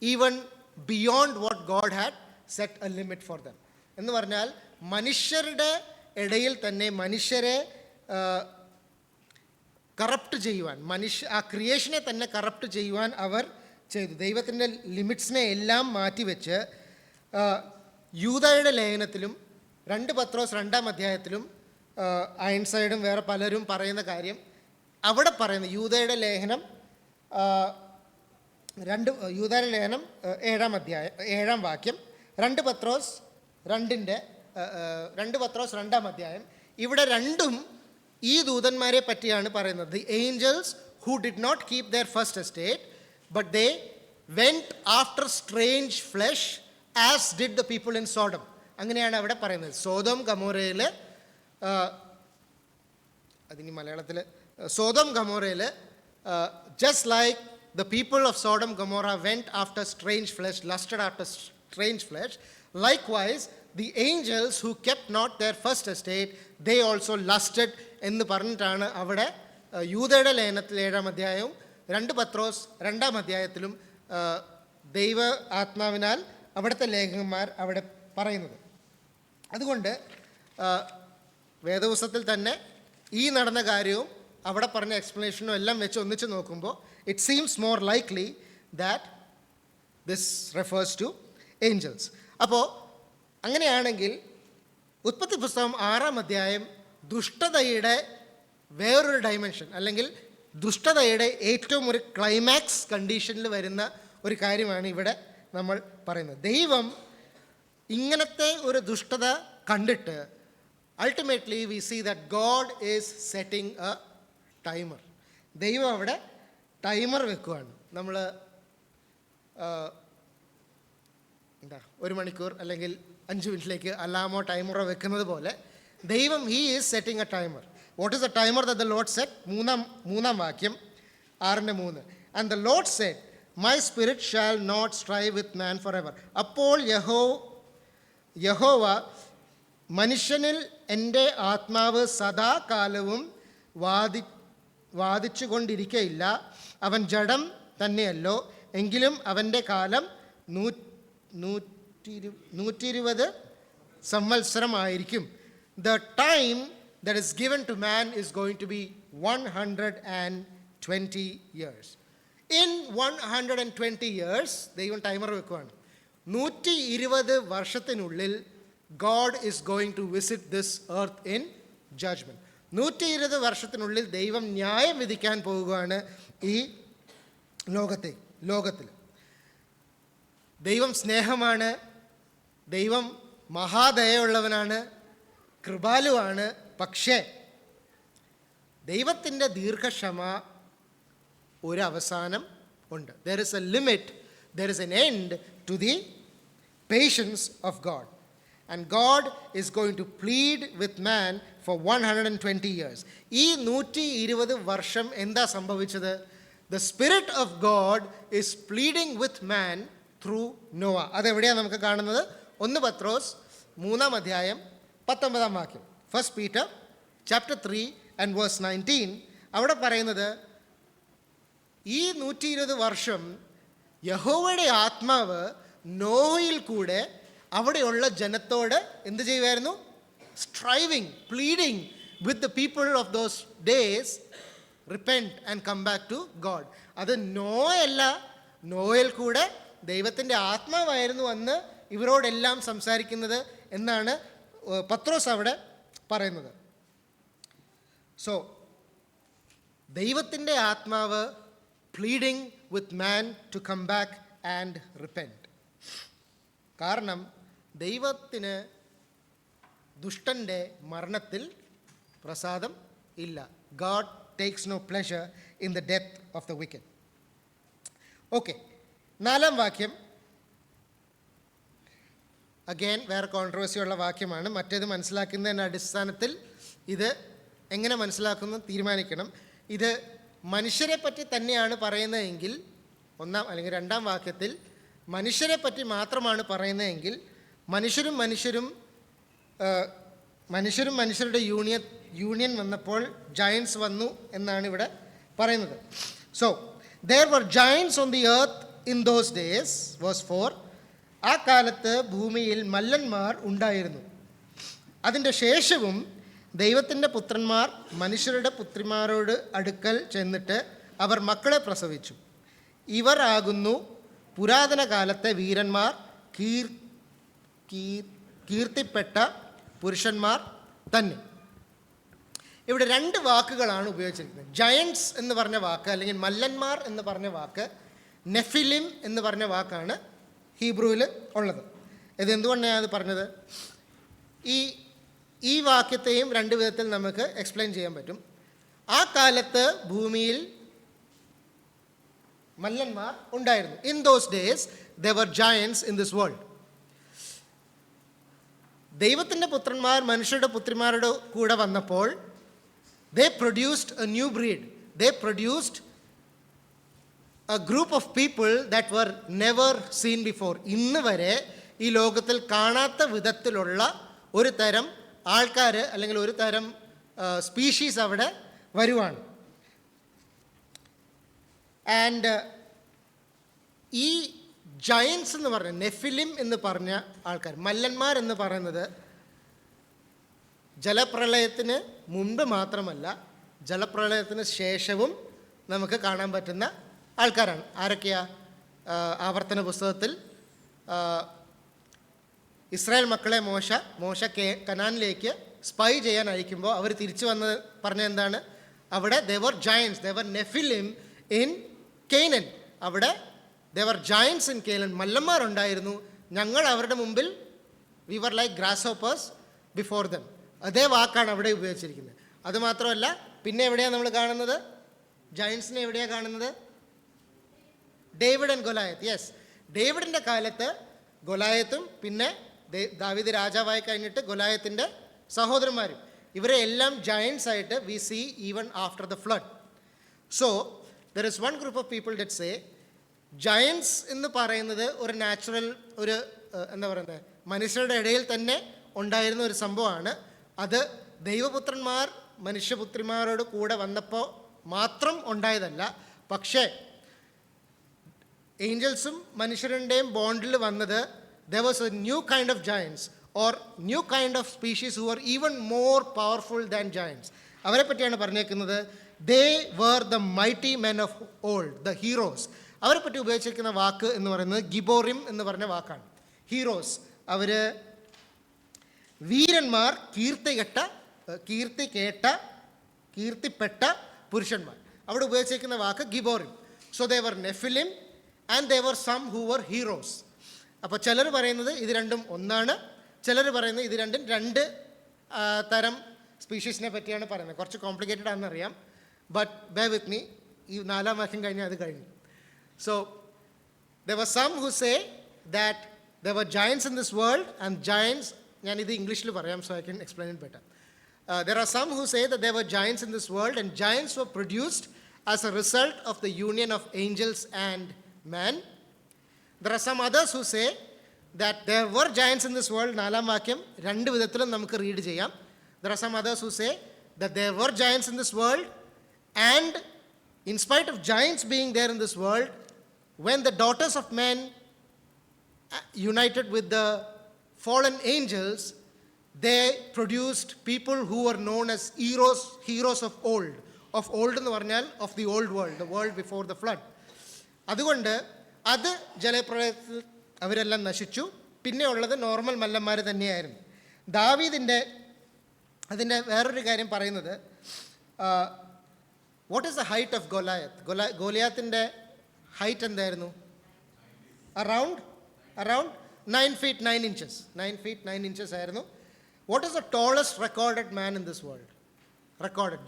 even beyond what God had set a limit for them. എന്ന് പറഞ്ഞാൽ മനുഷ്യരുടെ ഇടയിൽ തന്നെ മനുഷ്യരെ കറപ്റ്റ് ചെയ്യുവാൻ, ആ ക്രിയേഷനെ തന്നെ കറപ്റ്റ് ചെയ്യുവാൻ അവർ ചെയ്തു. ദൈവത്തിൻ്റെ ലിമിറ്റ്സിനെ എല്ലാം മാറ്റിവെച്ച് യൂദയുടെ ലേഖനത്തിലും 2 പത്രോസ് 2-ാം അധ്യായത്തിലും ഐൻസൈഡും വേറെ പലരും പറയുന്ന കാര്യം അവിടെ പറയുന്ന യൂദയുടെ ലേഖനം 7-ാം അധ്യായം 7-ാം വാക്യം, 2 പത്രോസ് 2-ാം അധ്യായം, ഇവിടെ രണ്ടും ഈ ദൂതന്മാരെ പറ്റിയാണ് പറയുന്നത്. The angels who did not keep their first estate but they went after strange flesh as did the people in Sodom. അങ്ങനെയാണ് അവിടെ പറയുന്നത്. സോദോം ഗമോറയിൽ, അതിന് മലയാളത്തിൽ Sodom ഗമോറയിൽ just like the people of Sodom Gomorrah went after strange flesh, lusted after strange flesh, likewise the angels who kept not their first estate, they also lusted എന്ന് പറഞ്ഞിട്ടാണ് അവിടെ യൂദയുടെ ലേഖനത്തിൽ 7-ാം അധ്യായവും 2 പത്രോസ് 2-ാം അധ്യായത്തിലും ദൈവ ആത്മാവിനാൽ അവിടുത്തെ ലേഖകന്മാർ അവിടെ പറയുന്നത്. അതുകൊണ്ട് വേദപുസ്തകത്തിൽ തന്നെ ഈ നടന്ന കാര്യവും അവിടെ പറഞ്ഞ എക്സ്പ്ലനേഷനും എല്ലാം വെച്ച് ഒന്നിച്ച് നോക്കുമ്പോൾ it seems more likely that this refers to angels. അപ്പോൾ അങ്ങനെയാണെങ്കിൽ ഉൽപ്പത്തി പുസ്തകം 6-ാം അധ്യായം ദുഷ്ടതയുടെ വേറൊരു ഡൈമെൻഷൻ, അല്ലെങ്കിൽ ദുഷ്ടതയുടെ ഏറ്റവും ഒരു ക്ലൈമാക്സ് കണ്ടീഷനിൽ വരുന്ന ഒരു കാര്യമാണ് ഇവിടെ നമ്മൾ പറയുന്നത്. ദൈവം ഇങ്ങനത്തെ ഒരു ദുഷ്ടത കണ്ടിട്ട് ultimately we see that God is setting a timer. ദൈവം അവിടെ ടൈമർ വെക്കുകയാണ്. നമ്മൾ 1 മണിക്കൂർ അല്ലെങ്കിൽ 5 മിനിറ്റിലേക്ക് അലാമോ ടൈമറോ വെക്കുന്നത് പോലെ ദൈവം he is setting a timer. What is the timer that the Lord set? 3-ാം വാക്യം 6-3. And the Lord said, my spirit shall not strive with man forever. അപ്പോൾ യഹോവ മനുഷ്യനിൽ എൻ്റെ ആത്മാവ് സദാകാലവും വാദിച്ചു കൊണ്ടിരിക്കയില്ല. അവൻ ജഡം തന്നെയല്ലോ, എങ്കിലും അവൻ്റെ കാലം 120 സംവത്സരമായിരിക്കും. The time that is given to man is going to be 120 years. In 120 years, ദൈവം ടൈമർ വെക്കുവാണ്. 120 വർഷത്തിനുള്ളിൽ God is going to visit this earth in judgment. 120 വർഷത്തിനുള്ളിൽ ദൈവം ന്യായം വിധിക്കാൻ പോകുകയാണ് ഈ ലോകത്തിൽ. ദൈവം സ്നേഹമാണ്, ദൈവം മഹാദയുള്ളവനാണ്, കൃപാലുവാണ്. പക്ഷേ ദൈവത്തിൻ്റെ ദീർഘക്ഷമ ഒരു അവസാനം ഉണ്ട്. There is a limit, there is an end to the patience of God. And God is going to plead with man for 120 years. ഈ 120 വർഷം എന്താ സംഭവിച്ചത്? The Spirit of God is pleading with man through Noah. അതെവിടെയാണ് നമുക്ക് കാണുന്നത്? 1 പത്രോസ് 3-ാം അധ്യായം 19-ാം വാക്യം. 1 Peter chapter 3 and verse 19. അവിടെ പറയുന്നത്, ഈ 120 വർഷം യഹോവയുടെ ആത്മാവ് നോഹയിൽ കൂടെ അവിടെയുള്ള ജനത്തോട് എന്ത് ചെയ്യുമായിരുന്നു? Striving, pleading with the people of those days, repent and come back to God. അത് നോയല്ല, നോയിൽ കൂടെ ദൈവത്തിൻ്റെ ആത്മാവായിരുന്നു അന്ന് ഇവരോടെല്ലാം സംസാരിക്കുന്നത് എന്നാണ് പത്രോസ് അവിടെ പറയുന്നത്. സോ ദൈവത്തിൻ്റെ ആത്മാവ് pleading with man to come back and repent. കാരണം ദൈവത്തിന് ദുഷ്ടൻ്റെ മരണത്തിൽ പ്രസാദം ഇല്ല. God takes no pleasure in the death of the wicked. Okay, 4-ാം വാക്യം അഗെയിൻ വേറെ കോൺട്രവേഴ്സി ഉള്ള വാക്യമാണ്. മറ്റേത് മനസ്സിലാക്കുന്നതിൻ്റെ അടിസ്ഥാനത്തിൽ ഇത് എങ്ങനെ മനസ്സിലാക്കുന്നു തീരുമാനിക്കണം. ഇത് മനുഷ്യരെ പറ്റി തന്നെയാണ് പറയുന്നതെങ്കിൽ, 1-ാം അല്ലെങ്കിൽ 2-ാം വാക്യത്തിൽ മനുഷ്യരെ പറ്റി മാത്രമാണ് പറയുന്നതെങ്കിൽ മനുഷ്യരും മനുഷ്യരുടെ യൂണിയൻ വന്നപ്പോൾ ജയൻസ് വന്നു എന്നാണ് ഇവിടെ പറയുന്നത്. So there were giants on the earth in those days, verse 4. ആ കാലത്ത് ഭൂമിയിൽ മല്ലന്മാർ ഉണ്ടായിരുന്നു. അതിൻ്റെ ശേഷവും ദൈവത്തിൻ്റെ പുത്രന്മാർ മനുഷ്യരുടെ പുത്രിമാരോട് അടുക്കൽ ചെന്നിട്ട് അവർ മക്കളെ പ്രസവിച്ചു. ഇവർ ആകുന്നു പുരാതന കാലത്തെ വീരന്മാർ, കീർത്തിപ്പെട്ട പുരുഷന്മാർ തന്നെ. ഇവിടെ 2 വാക്കുകളാണ് ഉപയോഗിച്ചിരിക്കുന്നത്. ജയൻസ് എന്ന് പറഞ്ഞ വാക്ക് അല്ലെങ്കിൽ മല്ലന്മാർ എന്ന് പറഞ്ഞ വാക്ക്, നെഫിലിം എന്ന് പറഞ്ഞ വാക്കാണ് ഹീബ്രുവിൽ ഉള്ളത്. ഇത് എന്തുകൊണ്ടാണ് അത് പറഞ്ഞത്? ഈ വാക്യത്തെയും 2 വിധത്തിൽ നമുക്ക് എക്സ്പ്ലെയിൻ ചെയ്യാൻ പറ്റും. ആ കാലത്ത് ഭൂമിയിൽ മല്ലന്മാർ ഉണ്ടായിരുന്നു. In those days there were giants in this world. ദൈവത്തിൻ്റെ പുത്രന്മാർ മനുഷ്യരുടെ പുത്രിമാരുടെ കൂടെ വന്നപ്പോൾ they produced a new breed. They produced a group of people that were never seen before. ഇന്ന് വരെ ഈ ലോകത്തിൽ കാണാത്ത വിധത്തിലുള്ള ഒരു തരം ആൾക്കാർ അല്ലെങ്കിൽ ഒരു തരം സ്പീഷീസ് അവിടെ വരുവാണ്. ആൻഡ് ഈ ജയൻസ് എന്ന് പറഞ്ഞ നെഫിലിം എന്ന് പറഞ്ഞ ആൾക്കാർ, മല്ലന്മാർ എന്ന് പറയുന്നത് ജലപ്രളയത്തിന് മുൻപ് മാത്രമല്ല ജലപ്രളയത്തിന് ശേഷവും നമുക്ക് കാണാൻ പറ്റുന്ന ആൾക്കാരാണ്. ആരൊക്കെയാ? ആവർത്തന പുസ്തകത്തിൽ ഇസ്രായേൽ മക്കളെ മോശ കനാനിലേക്ക് സ്പൈ ചെയ്യാൻ അയക്കുമ്പോൾ അവർ തിരിച്ചു വന്ന് പറഞ്ഞ എന്താണ്? അവിടെ they were giants, they were Nephilim in Canaan. അവിടെ they were giants in Canaan. മല്ലന്മാരുണ്ടായിരുന്നു. ഞങ്ങൾ അവരുടെ മുമ്പിൽ we were like grasshoppers before them. അതേ വാക്കാണ് അവിടെ ഉപയോഗിച്ചിരിക്കുന്നത്. അതുമാത്രമല്ല, പിന്നെ എവിടെയാണ് നമ്മൾ കാണുന്നത്? ജയൻസിനെ എവിടെയാണ് കാണുന്നത്? David and Goliath. യെസ്, ഡേവിഡിൻ്റെ കാലത്ത് ഗൊലായത്തും പിന്നെ ദാവീദ് രാജാവായി കഴിഞ്ഞിട്ട് ഗൊലായത്തിൻ്റെ സഹോദരന്മാരും, ഇവരെ എല്ലാം ജയൻസ് ആയിട്ട് we see even after the flood. So there is one group of people that say giants എന്ന് പറയുന്നത് ഒരു നാച്ചുറൽ ഒരു എന്താ പറയുന്നത് മനുഷ്യരുടെ ഇടയിൽ തന്നെ ഉണ്ടായിരുന്ന ഒരു സംഭവമാണ്. അത് ദൈവപുത്രന്മാർ മനുഷ്യപുത്രിമാരോട് കൂടെ വന്നപ്പോൾ മാത്രം ഉണ്ടായതല്ല. പക്ഷേ ഏഞ്ചൽസും മനുഷ്യരുടെയും ബോണ്ടിൽ വന്നത് there was a new kind of giants or new kind of species who were even more powerful than giants. അവരെ പറ്റിയാണ് പറഞ്ഞേക്കുന്നത്. they were the mighty men of old, the heroes. അവരെ പറ്റി ഉപയോഗിച്ചിരിക്കുന്ന വാക്ക് എന്ന് പറയുന്നത് ഗിബോറിം എന്ന് പറഞ്ഞ വാക്കാണ്. ഹീറോസ്, അവർ വീരന്മാർ, കീർത്തിപ്പെട്ട പുരുഷന്മാർ. അവിടെ ഉപയോഗിച്ചിരിക്കുന്ന വാക്ക് Gibborim. So they were Nephilim and there were some who were heroes. അപ്പോൾ ചിലർ പറയുന്നത് ഇത് രണ്ടും ഒന്നാണ്, ചിലർ പറയുന്നത് ഇത് രണ്ടും 2 തരം സ്പീഷീസിനെ പറ്റിയാണ് പറയുന്നത്. കുറച്ച് കോംപ്ലിക്കേറ്റഡ് ആണെന്നറിയാം, ബട്ട് ബേ വിത്ത് മീ. ഈ 4-ാം വാക്യം കഴിഞ്ഞാൽ അത് കഴിഞ്ഞു. So there were some who say that there were giants in this world, and giants, ഞാൻ ഇത് ഇംഗ്ലീഷിൽ പറയാം so I can explain it better. There are some who say that there were giants in this world, and giants were produced as a result of the union of angels and man. There are some others who say that there were giants in this world. നാലാം വാക്യം രണ്ട് വിധത്തിലും നമുക്ക് read ചെയ്യാം. There are some others who say that there were giants in this world, and in spite of giants being there in this world, when the daughters of men united with the fallen angels, they produced people who were known as heroes of old. Of old എന്ന് പറഞ്ഞാൽ of the old world, the world before the flood. അതുകൊണ്ട് അത് ജലപ്രളയത്തിൽ അവരെല്ലാം നശിച്ചു. പിന്നെ ഉള്ളത് normal മല്ലന്മാർ തന്നെയായിരുന്നു. ദാവീദിൻ്റെ അതിൻ്റെ വേറൊരു കാര്യം പറയുന്നത്, what is the height of ഗോലിയാത്തിൻ്റെ ഹൈറ്റ് എന്തായിരുന്നു? Around 9 feet 9 inches. 9 feet 9 inches ആയിരുന്നു. What is the tallest recorded man in this world? Recorded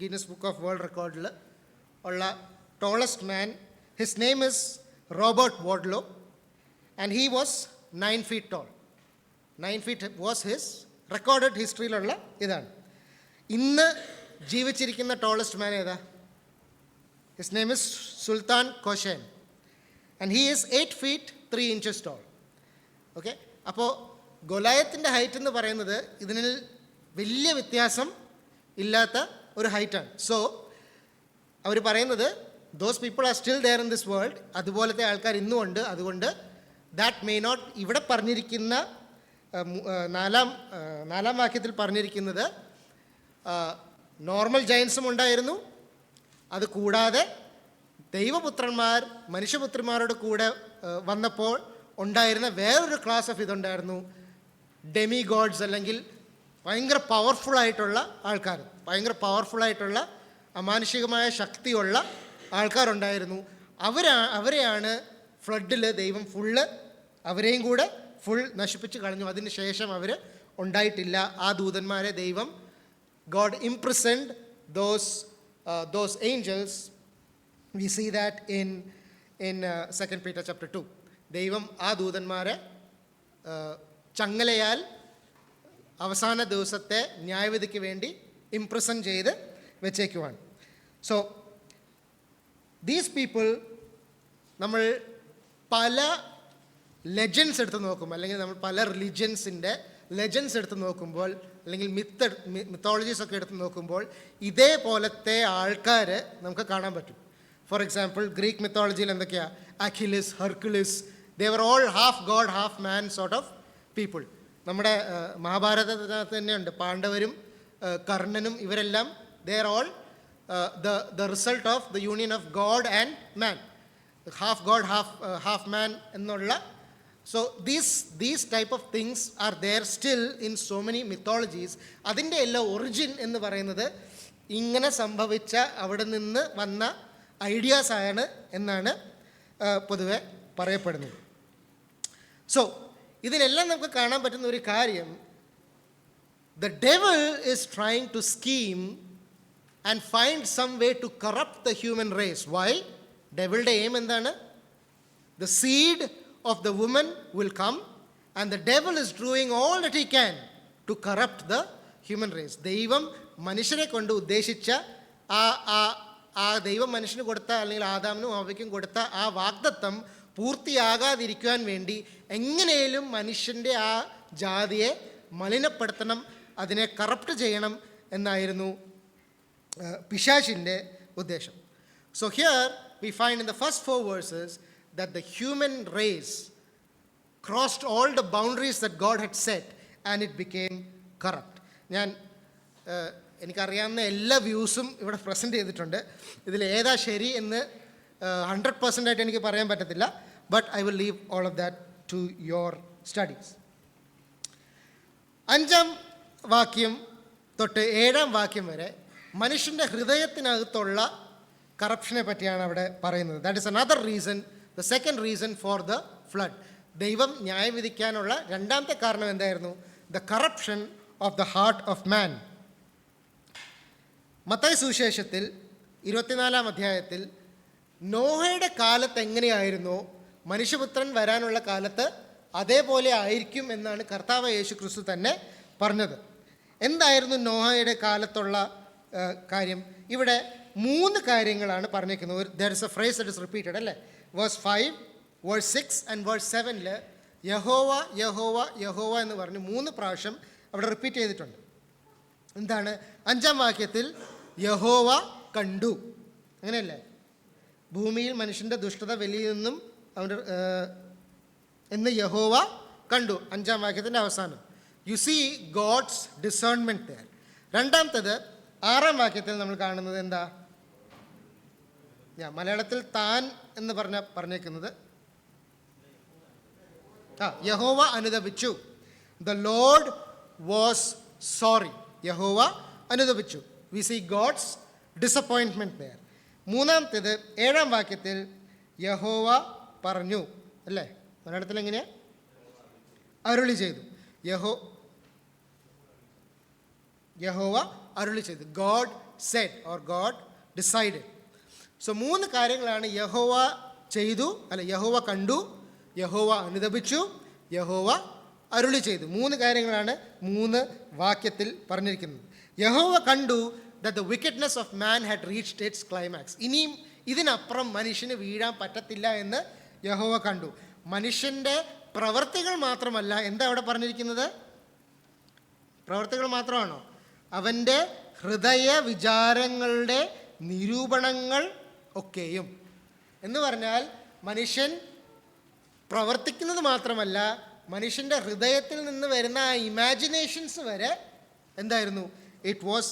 Guinness book of world റെക്കോർഡിൽ ഉള്ള tallest man, his name is Robert Wadlow, and he was 9 feet tall. 9 feet was his recorded ഹിസ്റ്ററിയിലുള്ള ഇതാണ്. ഇന്ന് ജീവിച്ചിരിക്കുന്ന tallest man ഏതാ? His name is Sultan Kosen, and he is 8 feet 3 inches tall. Okay, അപ്പോൾ ഗൊലായത്തിൻ്റെ height എന്ന് പറയുന്നത് ഇതിനിൽ വലിയ വ്യത്യാസം ഇല്ലാത്ത ഒരു ഹൈറ്റാണ്. സോ അവർ പറയുന്നത് those people are still there in this world. അതുപോലത്തെ ആൾക്കാർ ഇന്നും ഉണ്ട്. അതുകൊണ്ട് ദാറ്റ് മേ നോട്ട്, ഇവിടെ പറഞ്ഞിരിക്കുന്ന നാലാം വാക്യത്തിൽ പറഞ്ഞിരിക്കുന്നത് നോർമൽ ജയൻസും ഉണ്ടായിരുന്നു. അത് കൂടാതെ ദൈവപുത്രന്മാർ മനുഷ്യപുത്രന്മാരോട് കൂടെ വന്നപ്പോൾ ഉണ്ടായിരുന്ന വേറൊരു ക്ലാസ് ഓഫ് ഇതുണ്ടായിരുന്നു, ഡെമി ഗോഡ്സ്, അല്ലെങ്കിൽ ഭയങ്കര പവർഫുള്ളായിട്ടുള്ള ആൾക്കാർ, ഭയങ്കര പവർഫുള്ളായിട്ടുള്ള അമാനുഷികമായ ശക്തിയുള്ള ആൾക്കാരുണ്ടായിരുന്നു. അവരെയാണ് ഫ്ലഡിൽ ദൈവം അവരെയും കൂടെ ഫുൾ നശിപ്പിച്ച് കളഞ്ഞു. അതിന് ശേഷം അവർ ഉണ്ടായിട്ടില്ല. ആ ദൂതന്മാരെ ദൈവം, God imprisoned those angels. We see that in 2 Peter chapter 2. ദൈവം ആ ദൂതന്മാരെ ചങ്ങലയാൽ അവസാന ദിവസത്തെ ന്യായവിധിക്ക് വേണ്ടി ഇംപ്രിസൺ ചെയ്ത് വെച്ചേക്കുവാണ്. സോ ദീസ് പീപ്പിൾ, നമ്മൾ പല ലെജൻസ് എടുത്ത് നോക്കുമ്പോൾ, അല്ലെങ്കിൽ നമ്മൾ പല റിലിജൻസിൻ്റെ ലെജൻസ് എടുത്ത് നോക്കുമ്പോൾ, അല്ലെങ്കിൽ മിത്തോളജീസ് ഒക്കെ എടുത്ത് നോക്കുമ്പോൾ ഇതേപോലത്തെ ആൾക്കാർ നമുക്ക് കാണാൻ പറ്റും. ഫോർ എക്സാമ്പിൾ, ഗ്രീക്ക് മിത്തോളജിയിൽ എന്തൊക്കെയാണ്? Achilles, Hercules, they were all half god half man sort of people. നമ്മുടെ മഹാഭാരതത്തിനകത്ത് തന്നെയുണ്ട് പാണ്ഡവരും കർണനും. ഇവരെല്ലാം they are all the result of the union of God and man. Half God, half man എന്നുള്ള. So these type of things are there still in so many mythologies. അതിൻ്റെ എല്ലാ origin എന്ന് പറയുന്നത് ഇങ്ങനെ സംഭവിച്ച അവിടെ നിന്ന് വന്ന ഐഡിയാസ് ആണ് എന്നാണ് പൊതുവെ പറയപ്പെടുന്നത്. സോ ഇതിലെല്ലാം നമുക്ക് കാണാൻ പറ്റുന്ന ഒരു കാര്യം, the devil is trying to scheme and find some way to corrupt the human race. Why? Devil's aim എന്താണ്? The seed of the woman will come, and the devil is doing all that he can to corrupt the human race. ദൈവം മനുഷ്യരെ കൊണ്ട് ഉദ്ദേശിച്ച ആ ദൈവം മനുഷ്യന് കൊടുത്ത, അല്ലെങ്കിൽ ആദാമിനും ഹവ്വയ്ക്കും കൊടുത്ത ആ വാഗ്ദത്തം പൂർത്തിയാകാതിരിക്കുവാൻ വേണ്ടി എങ്ങനെയും മനുഷ്യൻ്റെ ആ ജാതിയെ മലിനപ്പെടുത്തണം, അതിനെ കറപ്റ്റ് ചെയ്യണം എന്നായിരുന്നു പിശാചിൻ്റെ ഉദ്ദേശം. So here we find in the first 4 verses that the human race crossed all the boundaries that God had set and it became corrupt. എനിക്കറിയാവുന്ന എല്ലാ വ്യൂസും ഇവിടെ പ്രസൻറ്റ് ചെയ്തിട്ടുണ്ട്. ഇതിൽ ഏതാ ശരി എന്ന് 100% ആയിട്ട് എനിക്ക് പറയാൻ പറ്റത്തില്ല. But I will leave all of that to your studies. 5-ാം വാക്യം തൊട്ട് 7-ാം വാക്യം വരെ മനുഷ്യൻ്റെ ഹൃദയത്തിനകത്തുള്ള കറപ്ഷനെ പറ്റിയാണ് അവിടെ പറയുന്നത്. That is another reason, the second reason for the flood. ദൈവം ന്യായം വിധിക്കാനുള്ള രണ്ടാമത്തെ കാരണം എന്തായിരുന്നു? The corruption of the heart of മാൻ. മത്തായി സുവിശേഷത്തിൽ 24-ാം അധ്യായത്തിൽ നോഹയുടെ കാലത്ത് എങ്ങനെയായിരുന്നോ മനുഷ്യപുത്രൻ വരാനുള്ള കാലത്ത് അതേപോലെ ആയിരിക്കും എന്നാണ് കർത്താവ് യേശു ക്രിസ്തു തന്നെ പറഞ്ഞത്. എന്തായിരുന്നു നോഹയുടെ കാലത്തുള്ള കാര്യം? ഇവിടെ 3 കാര്യങ്ങളാണ് പറഞ്ഞിരിക്കുന്നത്. There is A phrase that is repeated അല്ലേ? വേഴ്സ് 5, വേഴ്സ് 6 ആൻഡ് വേഴ്സ് 7 യഹോവ യഹോവ യഹോവ എന്ന് പറഞ്ഞ് 3 പ്രാവശ്യം അവിടെ റിപ്പീറ്റ് ചെയ്തിട്ടുണ്ട്. എന്താണ്? 5-ാം വാക്യത്തിൽ യഹോവ കണ്ടു, അങ്ങനെയല്ലേ? ഭൂമിയിൽ മനുഷ്യൻ്റെ ദുഷ്ടത വലിയെന്നും അവൻ്റെ എന്ന് യഹോവ കണ്ടു. 5-ാം വാക്യത്തിൻ്റെ അവസാനം you see God's discernment there. രണ്ടാമത്തേത് 6-ാം വാക്യത്തിൽ നമ്മൾ കാണുന്നത് എന്താ? മലയാളത്തിൽ താൻ എന്ന് പറഞ്ഞേക്കുന്നത് യഹോവ അനുതപിച്ചു. The lord was sorry. യഹോവ അനുതപിച്ചു. We see God's disappointment there. മൂന്നാമത്തേത് 7-ാം വാക്യത്തിൽ യഹോവ പറഞ്ഞു അല്ലേ? മലയാളത്തിൽ എങ്ങനെയാ? അരുളി ചെയ്തു. യഹോവ അരുളി ചെയ്തു. God Z or God decided. So 3 കാര്യങ്ങളാണ് യഹോവ ചെയ്തു, അല്ല യഹോവ കണ്ടു, യഹോവ അനുതപിച്ചു, യഹോവ അരുളി ചെയ്തു. 3 കാര്യങ്ങളാണ് 3 വാക്യത്തിൽ പറഞ്ഞിരിക്കുന്നത്. യഹോവ കണ്ടു that the wickedness of man had reached its climax. ഇനിയും ഇതിനപ്പുറം മനുഷ്യന് വീഴാൻ പറ്റത്തില്ല എന്ന് യഹോവ കണ്ടു. മനുഷ്യൻ്റെ പ്രവർത്തികൾ മാത്രമല്ല, എന്താ അവിടെ പറഞ്ഞിരിക്കുന്നത്? പ്രവർത്തികൾ മാത്രമാണോ? അവൻ്റെ ഹൃദയ വിചാരങ്ങളുടെ നിരൂപണങ്ങൾ ഒക്കെയും എന്ന് പറഞ്ഞാൽ മനുഷ്യൻ പ്രവർത്തിക്കുന്നത് മാത്രമല്ല, മനുഷ്യൻ്റെ ഹൃദയത്തിൽ നിന്ന് വരുന്ന ആ ഇമാജിനേഷൻസ് വരെ എന്തായിരുന്നു? It was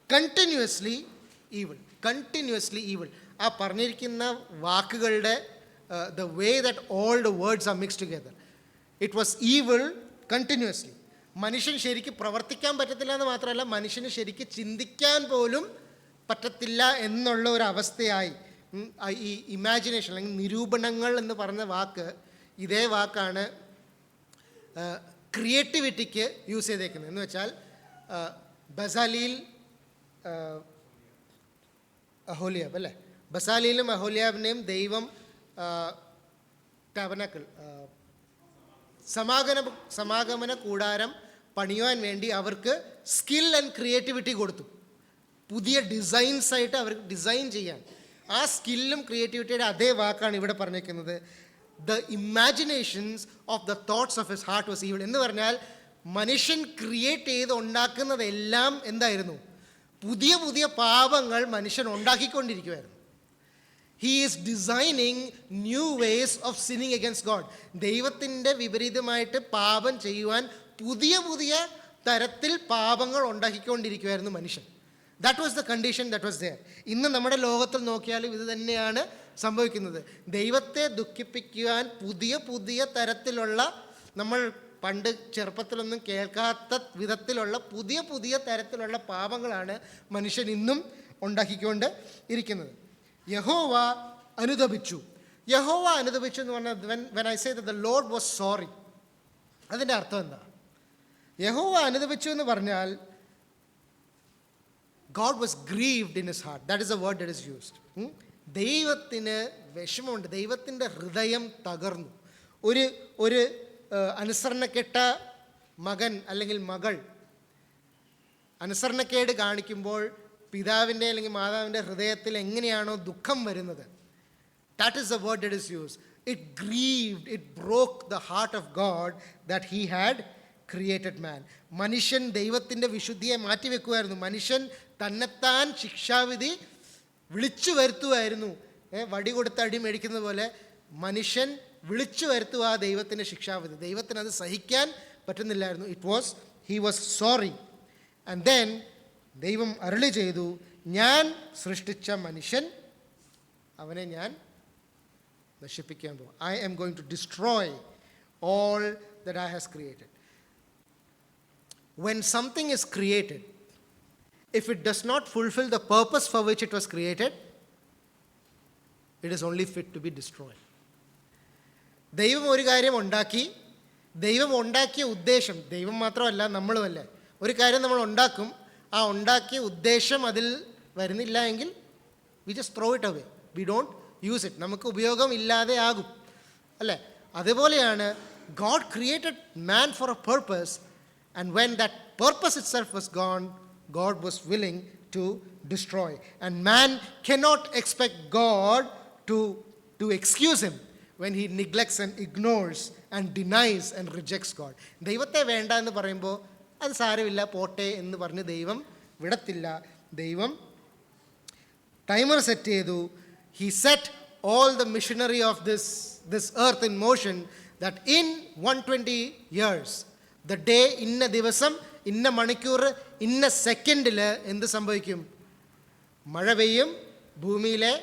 continuously evil. ആ പറഞ്ഞിരിക്കുന്ന വാക്കുകളുടെ the way that all the words are mixed together, it was evil continuously. മനുഷ്യൻ ശരിക്ക് പ്രവർത്തിക്കാൻ പറ്റത്തില്ല എന്ന് മാത്രമല്ല, മനുഷ്യന് ശരിക്ക് ചിന്തിക്കാൻ പോലും പറ്റത്തില്ല എന്നുള്ള ഒരു അവസ്ഥയായി. ഈ ഇമാജിനേഷൻ അല്ലെങ്കിൽ നിരൂപണങ്ങൾ എന്ന് പറഞ്ഞ വാക്ക്, ഇതേ വാക്കാണ് ക്രിയേറ്റിവിറ്റിക്ക് യൂസ് ചെയ്തേക്കുന്നത്. എന്ന് വെച്ചാൽ ബസാലിയിൽ അഹോലിയാബ് അല്ലേ? ബസാലിയിലും അഹോലിയാബിനെയും ദൈവം ടാബർനാക്കിൾ സമാഗമന കൂടാരം പണിയുവാൻ വേണ്ടി അവർക്ക് സ്കിൽ ആൻഡ് ക്രിയേറ്റിവിറ്റി കൊടുത്തു. പുതിയ ഡിസൈൻസായിട്ട് അവർക്ക് ഡിസൈൻ ചെയ്യാൻ. ആ സ്കില്ലും ക്രിയേറ്റിവിറ്റിയുടെ അതേ വാക്കാണ് ഇവിടെ പറഞ്ഞിരിക്കുന്നത്. The imaginations of the thoughts of his heart was evil. എന്ന് പറഞ്ഞാൽ മനുഷ്യൻ ക്രിയേറ്റ് ചെയ്ത് ഉണ്ടാക്കുന്നതെല്ലാം എന്തായിരുന്നു? പുതിയ പുതിയ പാപങ്ങൾ മനുഷ്യൻ ഉണ്ടാക്കിക്കൊണ്ടിരിക്കുമായിരുന്നു. He is designing new ways of sinning against God. ദൈവത്തിൻ്റെ വിപരീതമായിട്ട് പാപം ചെയ്യുവാൻ പുതിയ പുതിയ തരത്തിൽ പാപങ്ങൾ ഉണ്ടാക്കിക്കൊണ്ടിരിക്കുമായിരുന്നു മനുഷ്യൻ. That was the condition that was there. ഇന്ന് നമ്മുടെ ലോകത്തിൽ നോക്കിയാലും ഇത് തന്നെയാണ് സംഭവിക്കുന്നത്. ദൈവത്തെ ദുഃഖിപ്പിക്കുവാൻ പുതിയ പുതിയ തരത്തിലുള്ള, നമ്മൾ പണ്ട് ചെറുപ്പത്തിലൊന്നും കേൾക്കാത്ത വിധത്തിലുള്ള പുതിയ പുതിയ തരത്തിലുള്ള പാപങ്ങളാണ് മനുഷ്യൻ ഇന്നും ഉണ്ടാക്കിക്കൊണ്ട് ഇരിക്കുന്നത്. യഹോവ അനുതപിച്ചു. യഹോവ അനുതപിച്ചു എന്ന് പറഞ്ഞാൽ when I say that the Lord was sorry, അതിൻ്റെ അർത്ഥം എന്താ? യഹോവ അനുതപിച്ചു എന്ന് പറഞ്ഞാൽ God was grieved in his heart. That is the word that is used. ദൈവത്തിന് വിഷമമുണ്ട്, ദൈവത്തിൻ്റെ ഹൃദയം തകർന്നു. ഒരു അനുസരണക്കെട്ട മകൻ അല്ലെങ്കിൽ മകൾ അനുസരണക്കേട് കാണിക്കുമ്പോൾ പിതാവിൻ്റെ അല്ലെങ്കിൽ മാതാവിൻ്റെ ഹൃദയത്തിൽ എങ്ങനെയാണോ ദുഃഖം വരുന്നത്, that is the word that is used. It grieved, it broke the heart of God that he had created man. മനുഷ്യൻ ദൈവത്തിൻ്റെ വിശുദ്ധിയെ മാറ്റിവെക്കുമായിരുന്നു. മനുഷ്യൻ തന്നെത്താൻ ശിക്ഷാവിധി വിളിച്ചു വരുത്തുമായിരുന്നു. വടി കൊടുത്ത് അടി മേടിക്കുന്നത് പോലെ മനുഷ്യൻ വിളിച്ചു വരുത്തുക ആ ദൈവത്തിൻ്റെ ശിക്ഷാവിധി. ദൈവത്തിന് അത് സഹിക്കാൻ പറ്റുന്നില്ലായിരുന്നു. He was sorry. And then ദൈവം അരുളി ചെയ്തു, ഞാൻ സൃഷ്ടിച്ച മനുഷ്യൻ, അവനെ ഞാൻ നശിപ്പിക്കാൻ പോകും. I am going to destroy all that I has created. When something is created, if it does not fulfill the purpose for which it was created, it is only fit to be destroyed. ദൈവം ഒരു കാര്യം ഉണ്ടാക്കി, ദൈവം ഉണ്ടാക്കിയ ഉദ്ദേശം, ദൈവം മാത്രമല്ല നമ്മളുമല്ല, ഒരു കാര്യം നമ്മൾ ഉണ്ടാക്കും, ആ ഉണ്ടാക്കിയ ഉദ്ദേശം അതിൽ വരുന്നില്ല എങ്കിൽ we just throw it away, we don't use it. നമുക്ക് ഉപയോഗം ഇല്ലാതെ ആകും അല്ലേ? അതുപോലെയാണ് God created man for a purpose, and when that purpose itself was gone, God was willing to destroy. And man cannot expect God to excuse him when he neglects and ignores and denies and rejects God. ദൈവത്തെ വേണ്ട എന്ന് പറയുമ്പോൾ അത് സാരമില്ല പോട്ടെ എന്ന് പറഞ്ഞ് ദൈവം വിടത്തില്ല. ദൈവം ടൈമർ സെറ്റ് ചെയ്തു. He set all the machinery of this earth in motion, that in 120 years, the day, ഇന്ന ദിവസം, ഇന്ന മണിക്കൂർ, ഇന്ന സെക്കൻഡിൽ എന്ത് സംഭവിക്കും? മഴ പെയ്യും. ഭൂമിയിലെ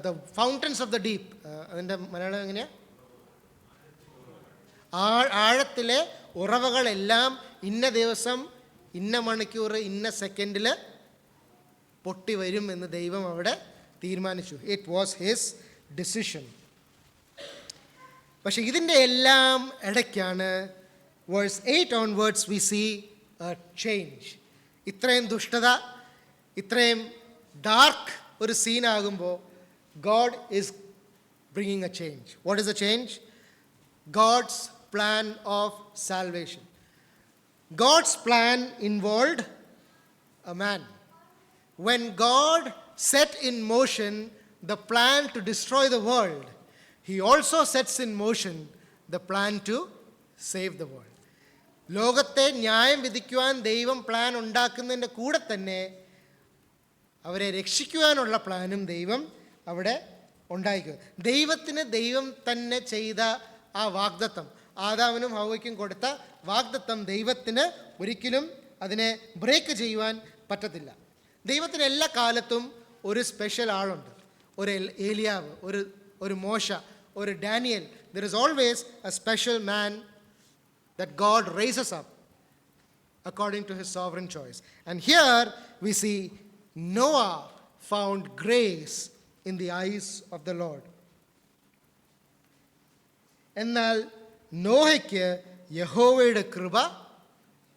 the fountains of the deep, അതിൻ്റെ മലയാളം എങ്ങനെയാണ്? ആഴത്തിലെ ഉറവകളെല്ലാം ഇന്ന ദിവസം, ഇന്ന മണിക്കൂർ, ഇന്ന സെക്കൻഡിൽ പൊട്ടി വരും എന്ന് ദൈവം അവിടെ തീരുമാനിച്ചു. It was his decision. പക്ഷെ ഇതിൻ്റെ എല്ലാം ഇടയ്ക്കാണ് verse 8 onwards we see a change. ഇത്രയും ദുഷ്ടത, ഇത്രയും ഡാർക്ക് ഒരു സീനാകുമ്പോൾ God is bringing a change. What is the change? God's plan of salvation. God's plan involved a man. When God set in motion the plan to destroy the world, he also sets in motion the plan to save the world. ലോകത്തെ ന്യായം വിധിക്കുവാൻ ദൈവം plan ഉണ്ടാക്കുന്നതിൻ്റെ കൂടെ തന്നെ അവരെ രക്ഷിക്കുവാനുള്ള പ്ലാനും ദൈവം അവിടെ ഉണ്ടായിരിക്കുക. ദൈവത്തിന് ദൈവം തന്നെ ചെയ്ത ആ വാഗ്ദത്തം, ആദാമിനും ഹവ്വയ്ക്കും കൊടുത്ത വാഗ്ദത്തം, ദൈവത്തിന് ഒരിക്കലും അതിനെ ബ്രേക്ക് ചെയ്യുവാൻ പറ്റത്തില്ല. ദൈവത്തിന് എല്ലാ കാലത്തും ഒരു സ്പെഷ്യൽ ആളുണ്ട്. ഒരു ഏലിയാവ്, ഒരു മോശ, ഒരു Daniel. There is always a special man that God raises up according to his sovereign choice. And here we see Noah found grace in the eyes of the Lord. എന്നാൽ നോഹയ്ക്ക് യഹോവയുടെ കൃപ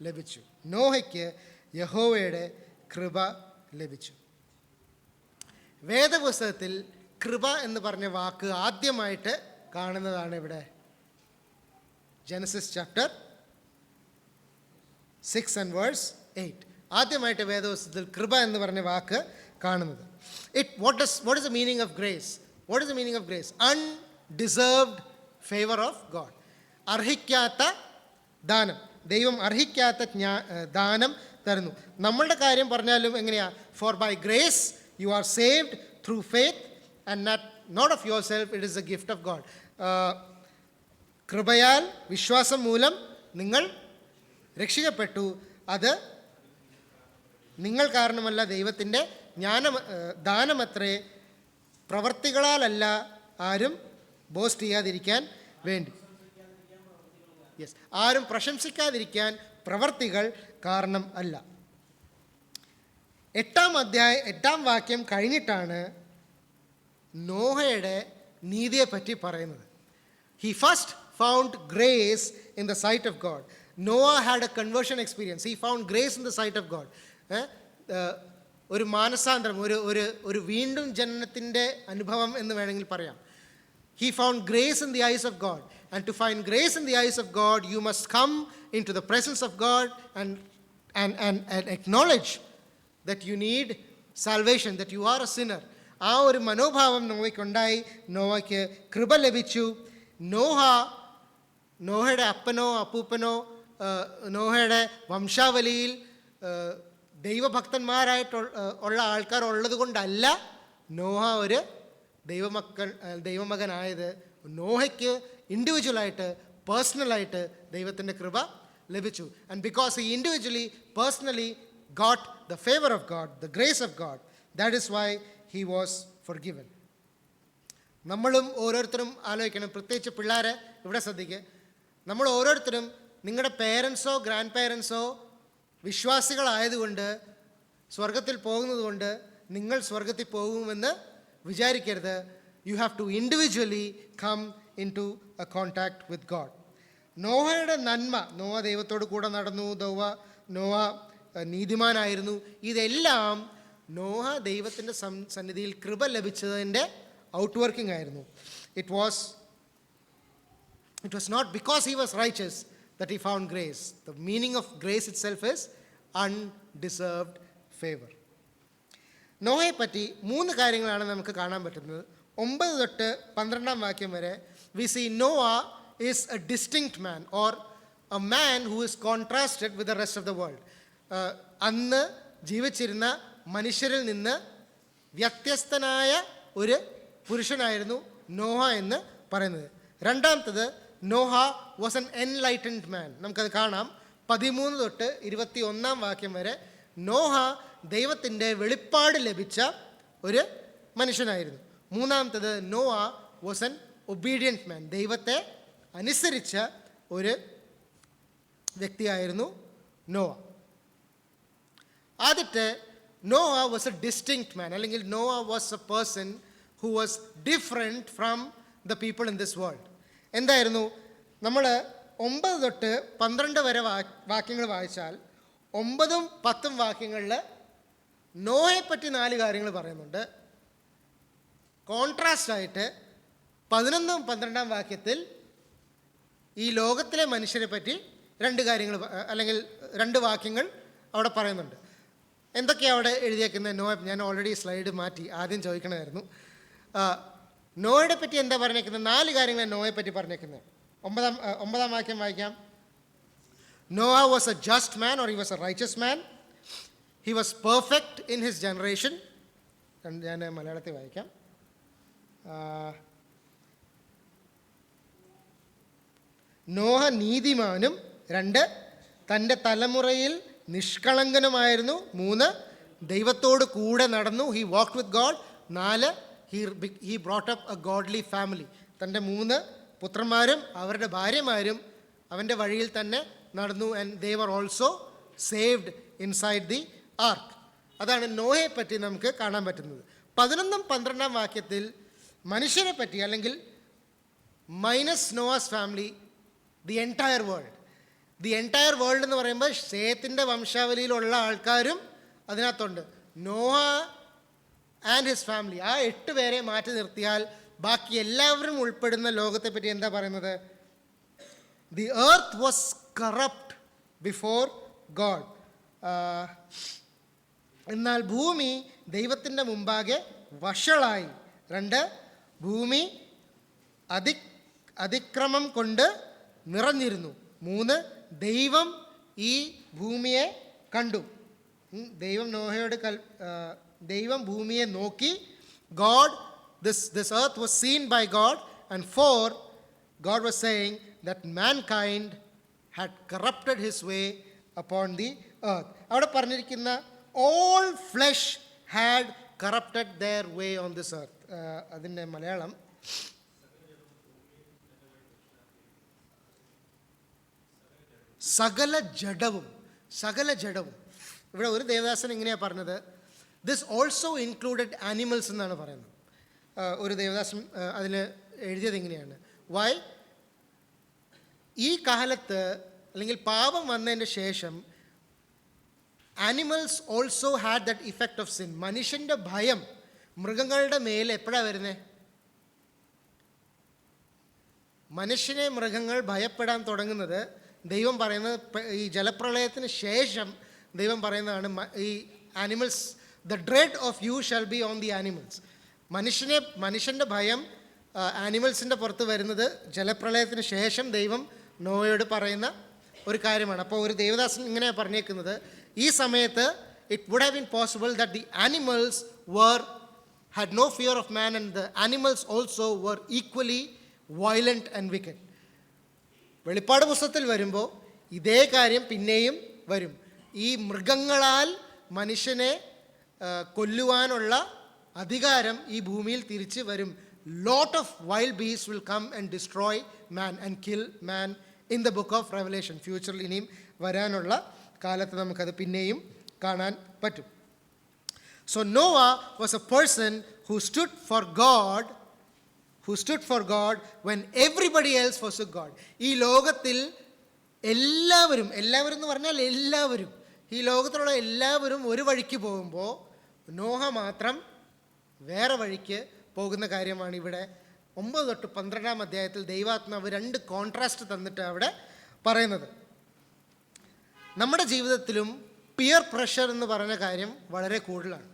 ലഭിച്ചു. നോഹയ്ക്ക് യഹോവയുടെ കൃപ ലഭിച്ചു. വേദപുസ്തകത്തിൽ കൃപ എന്ന് പറഞ്ഞ വാക്ക് ആദ്യമായിട്ട് കാണുന്നതാണ് ഇവിടെ. Genesis chapter 6 and verse 8. ആദ്യമായിട്ട് വേദപുസ്തകത്തിൽ കൃപ എന്ന് പറഞ്ഞ വാക്ക് കാണുന്നത്. What is the meaning of grace? What is the meaning of grace? Undeserved favor of God. അർഹിക്കാത്ത ദാനം. ദൈവം അർഹിക്കാത്ത ദാനം തരുന്നു. നമ്മളുടെ കാര്യം പറഞ്ഞാലും എങ്ങനെയാ? For by grace you are saved through faith and not of yourself, it is a gift of God. കൃപയാൽ വിശ്വാസം മൂലം നിങ്ങൾ രക്ഷിക്കപ്പെട്ടു. അത് നിങ്ങൾ കാരണമല്ല, ദൈവത്തിൻ്റെ ദാനമത്രേ, പ്രവർത്തികളാലല്ല, ആരും ബോസ്റ്റ് ചെയ്യാതിരിക്കാൻ വേണ്ടി. യെസ്, ആരും പ്രശംസിക്കാതിരിക്കാൻ പ്രവർത്തികൾ കാരണം അല്ല. 8ാം വാക്യം കഴിഞ്ഞിട്ടാണ് നോഹയുടെ നീതിയെപ്പറ്റി പറയുന്നത്. He first found grace in the sight of God. Noah had a conversion experience. He found grace in the sight of God. ഒരു മാനസാന്തരം, ഒരു വീണ്ടും ജനനത്തിൻ്റെ അനുഭവം എന്ന് വേണമെങ്കിൽ പറയാം. He found grace in the eyes of God. And to find grace in the eyes of God, you must come into the presence of God and acknowledge that you need salvation, that you are a sinner. ആ ഒരു മനോഭാവം നോവയ്ക്കുണ്ടായി. നോവയ്ക്ക് കൃപ ലഭിച്ചു. നോഹയുടെ അപ്പനോ അപ്പൂപ്പനോ നോഹയുടെ വംശാവലിയിൽ ദൈവഭക്തന്മാരായിട്ടുള്ള ആൾക്കാർ ഉള്ളത് കൊണ്ടല്ല നോഹ ഒരു ദൈവമകനായത്. നോഹയ്ക്ക് ഇൻഡിവിജ്വലായിട്ട്, പേഴ്സണലായിട്ട് ദൈവത്തിൻ്റെ കൃപ ലഭിച്ചു. And because he individually, personally got the favor of God, the grace of God, that is why he was forgiven. നമ്മളും ഓരോരുത്തരും ആലോചിക്കണം, പ്രത്യേകിച്ച് പിള്ളേരെ ഇവിടെ ശ്രദ്ധിക്കുക. നമ്മൾ ഓരോരുത്തരും നിങ്ങളുടെ പേരൻസോ ഗ്രാൻഡ് പേരൻസോ വിശ്വാസികളായതുകൊണ്ട്, സ്വർഗത്തിൽ പോകുന്നത് കൊണ്ട് നിങ്ങൾ സ്വർഗത്തിൽ പോകുമെന്ന് വിചാരിക്കരുത്. You have to individually come into a contact with God. നോഹയുടെ നന്മ, നോഹ ദൈവത്തോട് കൂടെ നടന്നു, നോഹ നീതിമാനായിരുന്നു. ഇതെല്ലാം നോഹ ദൈവത്തിൻ്റെ സന്നിധിയിൽ കൃപ ലഭിച്ചതിൻ്റെ ഔട്ട് വർക്കിംഗ് ആയിരുന്നു. It was It was not because he was righteous that he found grace. The meaning of grace itself is undeserved favor. നോഹയെ പറ്റി 3 കാര്യങ്ങളാണ് നമുക്ക് കാണാൻ പറ്റുന്നത്. 9 തൊട്ട് 12 വാക്യം വരെ we see Noah is a distinct man, or a man who is contrasted with the rest of the world. അന്ന് ജീവിച്ചിരുന്ന മനുഷ്യരിൽ നിന്ന് വ്യത്യസ്തനായ ഒരു പുരുഷനായിരുന്നു നോഹ എന്ന് പറയുന്നത്. രണ്ടാമത്തത്, നോഹ വാസ് എൻ എൻലൈറ്റൻഡ് മാൻ. നമുക്കത് കാണാം 13 തൊട്ട് 21 വാക്യം വരെ. നോഹ ദൈവത്തിൻ്റെ വെളിപ്പാട് ലഭിച്ച ഒരു മനുഷ്യനായിരുന്നു. മൂന്നാമത്തത്, നോഹ വാസ് എൻ ഒബീഡിയൻറ്റ് മാൻ. ദൈവത്തെ അനുസരിച്ച ഒരു വ്യക്തിയായിരുന്നു നോഹ. ആദ്യത്തെ, നോഹ വാസ് എ ഡിസ്റ്റിങ്ക്റ്റ് മാൻ, അല്ലെങ്കിൽ Noah was A person who was different from the people in this world. എന്തായിരുന്നു? നമ്മൾ 9 തൊട്ട് 12 വരെ വാക്യങ്ങൾ വായിച്ചാൽ 9ഉം 10ഉം വാക്യങ്ങളിൽ നോഹയെപ്പറ്റി 4 കാര്യങ്ങൾ പറയുന്നുണ്ട്. കോൺട്രാസ്റ്റായിട്ട് 11ഉം 12ഉം വാക്യത്തിൽ ഈ ലോകത്തിലെ മനുഷ്യരെ പറ്റി 2 കാര്യങ്ങൾ, അല്ലെങ്കിൽ 2 വാക്യങ്ങൾ അവിടെ പറയുന്നുണ്ട്. എന്തൊക്കെയാണ് അവിടെ എഴുതിയേക്കുന്നത്? നോഹ, ഞാൻ ഓൾറെഡി സ്ലൈഡ് മാറ്റി, ആദ്യം ചോദിക്കണമായിരുന്നു. നോഹയെ പറ്റി എന്താ പറഞ്ഞേക്കുന്നത്? 4 കാര്യങ്ങൾ നോഹയെ പറ്റി പറഞ്ഞേക്കുന്നത്. 9ാം വാക്യം വായിക്കാം. Noah was A just man, or he was A righteous man. He was perfect in his generation. ഞാൻ മലയാളത്തിൽ വായിക്കാം. നോഹ നീതിമാനും, 2 തൻ്റെ തലമുറയിൽ നിഷ്കളങ്കനുമായിരുന്നു, 3 ദൈവത്തോട് കൂടെ നടന്നു, he walked with God, 4 he brought up a godly family. തൻ്റെ 3 പുത്രന്മാരും അവരുടെ ഭാര്യമാരും അവൻ്റെ വഴിയിൽ തന്നെ നടന്നു. And they were also saved inside the ark. അതാണ് നോഹയെ പറ്റി നമുക്ക് കാണാൻ പറ്റുന്നത്. 11ഉം 12ഉം വാക്യത്തിൽ മനുഷ്യരെ പറ്റി, അല്ലെങ്കിൽ minus Nova's family, the entire world. The entire world എന്ന് പറയുമ്പോൾ ശേത്തിൻ്റെ വംശാവലിയിലുള്ള ആൾക്കാരും അതിനകത്തുണ്ട്. നോഹ ആൻഡ് ഹിസ് ഫാമിലി, ആ 8 പേരെ മാറ്റി നിർത്തിയാൽ ബാക്കി എല്ലാവരും ഉൾപ്പെടുന്ന ലോകത്തെ പറ്റി എന്താ പറയുന്നത്? The earth was corrupt before God. എന്നാൽ ഭൂമി ദൈവത്തിൻ്റെ മുമ്പാകെ വഷളായി. 2 ഭൂമി അതിക്രമം കൊണ്ട് നിറഞ്ഞിരുന്നു. 3 ദൈവം ഈ ഭൂമിയെ കണ്ടു. ദൈവം നോഹയോട് ദൈവം ഭൂമിയെ നോക്കി. God, this earth was seen by God. And 4, God was saying that mankind had corrupted his way upon the earth. അവിടെ പറഞ്ഞിരിക്കുന്ന all flesh had corrupted their way on this earth. അതിൻ്റെ മലയാളം സകല ജഡവും. ഇവിടെ ഒരു ദേവദാസൻ ഇങ്ങനെയാണ് പറഞ്ഞത്, ദിസ് ഓൾസോ ഇൻക്ലൂഡഡ് ആനിമൽസ് എന്നാണ് പറയുന്നത്. ഒരു ദേവദാസൻ അതിൽ എഴുതിയത് ഇങ്ങനെയാണ്, വൈ ഈ കാലത്ത്, അല്ലെങ്കിൽ പാപം വന്നതിൻ്റെ ശേഷം, animals also had that effect of sin. മനുഷ്യൻ്റെ ഭയം മൃഗങ്ങളുടെ മേൽ എപ്പോഴാണ് വരുന്നത്? മനുഷ്യനെ മൃഗങ്ങൾ ഭയപ്പെടാൻ തുടങ്ങുന്നത് ദൈവം പറയുന്നത് ഈ ജലപ്രളയത്തിന് ശേഷം ദൈവം പറയുന്നതാണ്. ഈ animals, the dread of you shall be on the animals. മനുഷ്യൻ്റെ ഭയം ആനിമൽസിൻ്റെ പുറത്ത് വരുന്നത് ജലപ്രളയത്തിന് ശേഷം ദൈവം നോഹയോട് പറയുന്ന ഒരു കാര്യമാണ്. അപ്പോൾ ഒരു ദേവദാസൻ ഇങ്ങനെയാണ് പറഞ്ഞേക്കുന്നത്, ഈ സമയത്ത് it would have been possible that the animals had no fear of man, and the animals also were equally violent and wicked. വെളിപ്പാട് പുസ്തകത്തിൽ വരുമ്പോൾ ഇതേ കാര്യം പിന്നെയും വരും. ഈ മൃഗങ്ങളാൽ മനുഷ്യനെ കൊല്ലുവാനുള്ള അധികാരം ഈ ഭൂമിയിൽ തിരിച്ച് വരും. Lot of wild beast will come and destroy man and kill man in the book of Revelation. ഫ്യൂച്ചറിൽ ഇനിയും വരാനുള്ള കാലത്ത് നമുക്കത് പിന്നെയും കാണാൻ പറ്റും. So Noah was a person who stood for God when everybody else forsook God. ഈ ലോകത്തിൽ എല്ലാവരും എന്ന് പറഞ്ഞാൽ എല്ലാവരും, ഈ ലോകത്തിലുള്ള എല്ലാവരും ഒരു വഴിക്ക് പോകുമ്പോൾ നോഹ മാത്രം വേറെ വഴിക്ക് പോകുന്ന കാര്യമാണ് ഇവിടെ 9 തൊട്ട് 12-ാം അധ്യായത്തിൽ ദൈവാത്മാവ് 2 കോൺട്രാസ്റ്റ് തന്നിട്ട് അവിടെ പറയുന്നത്. നമ്മുടെ ജീവിതത്തിലും പിയർ പ്രഷർ എന്ന് പറയുന്ന കാര്യം വളരെ കൂടുതലാണ്.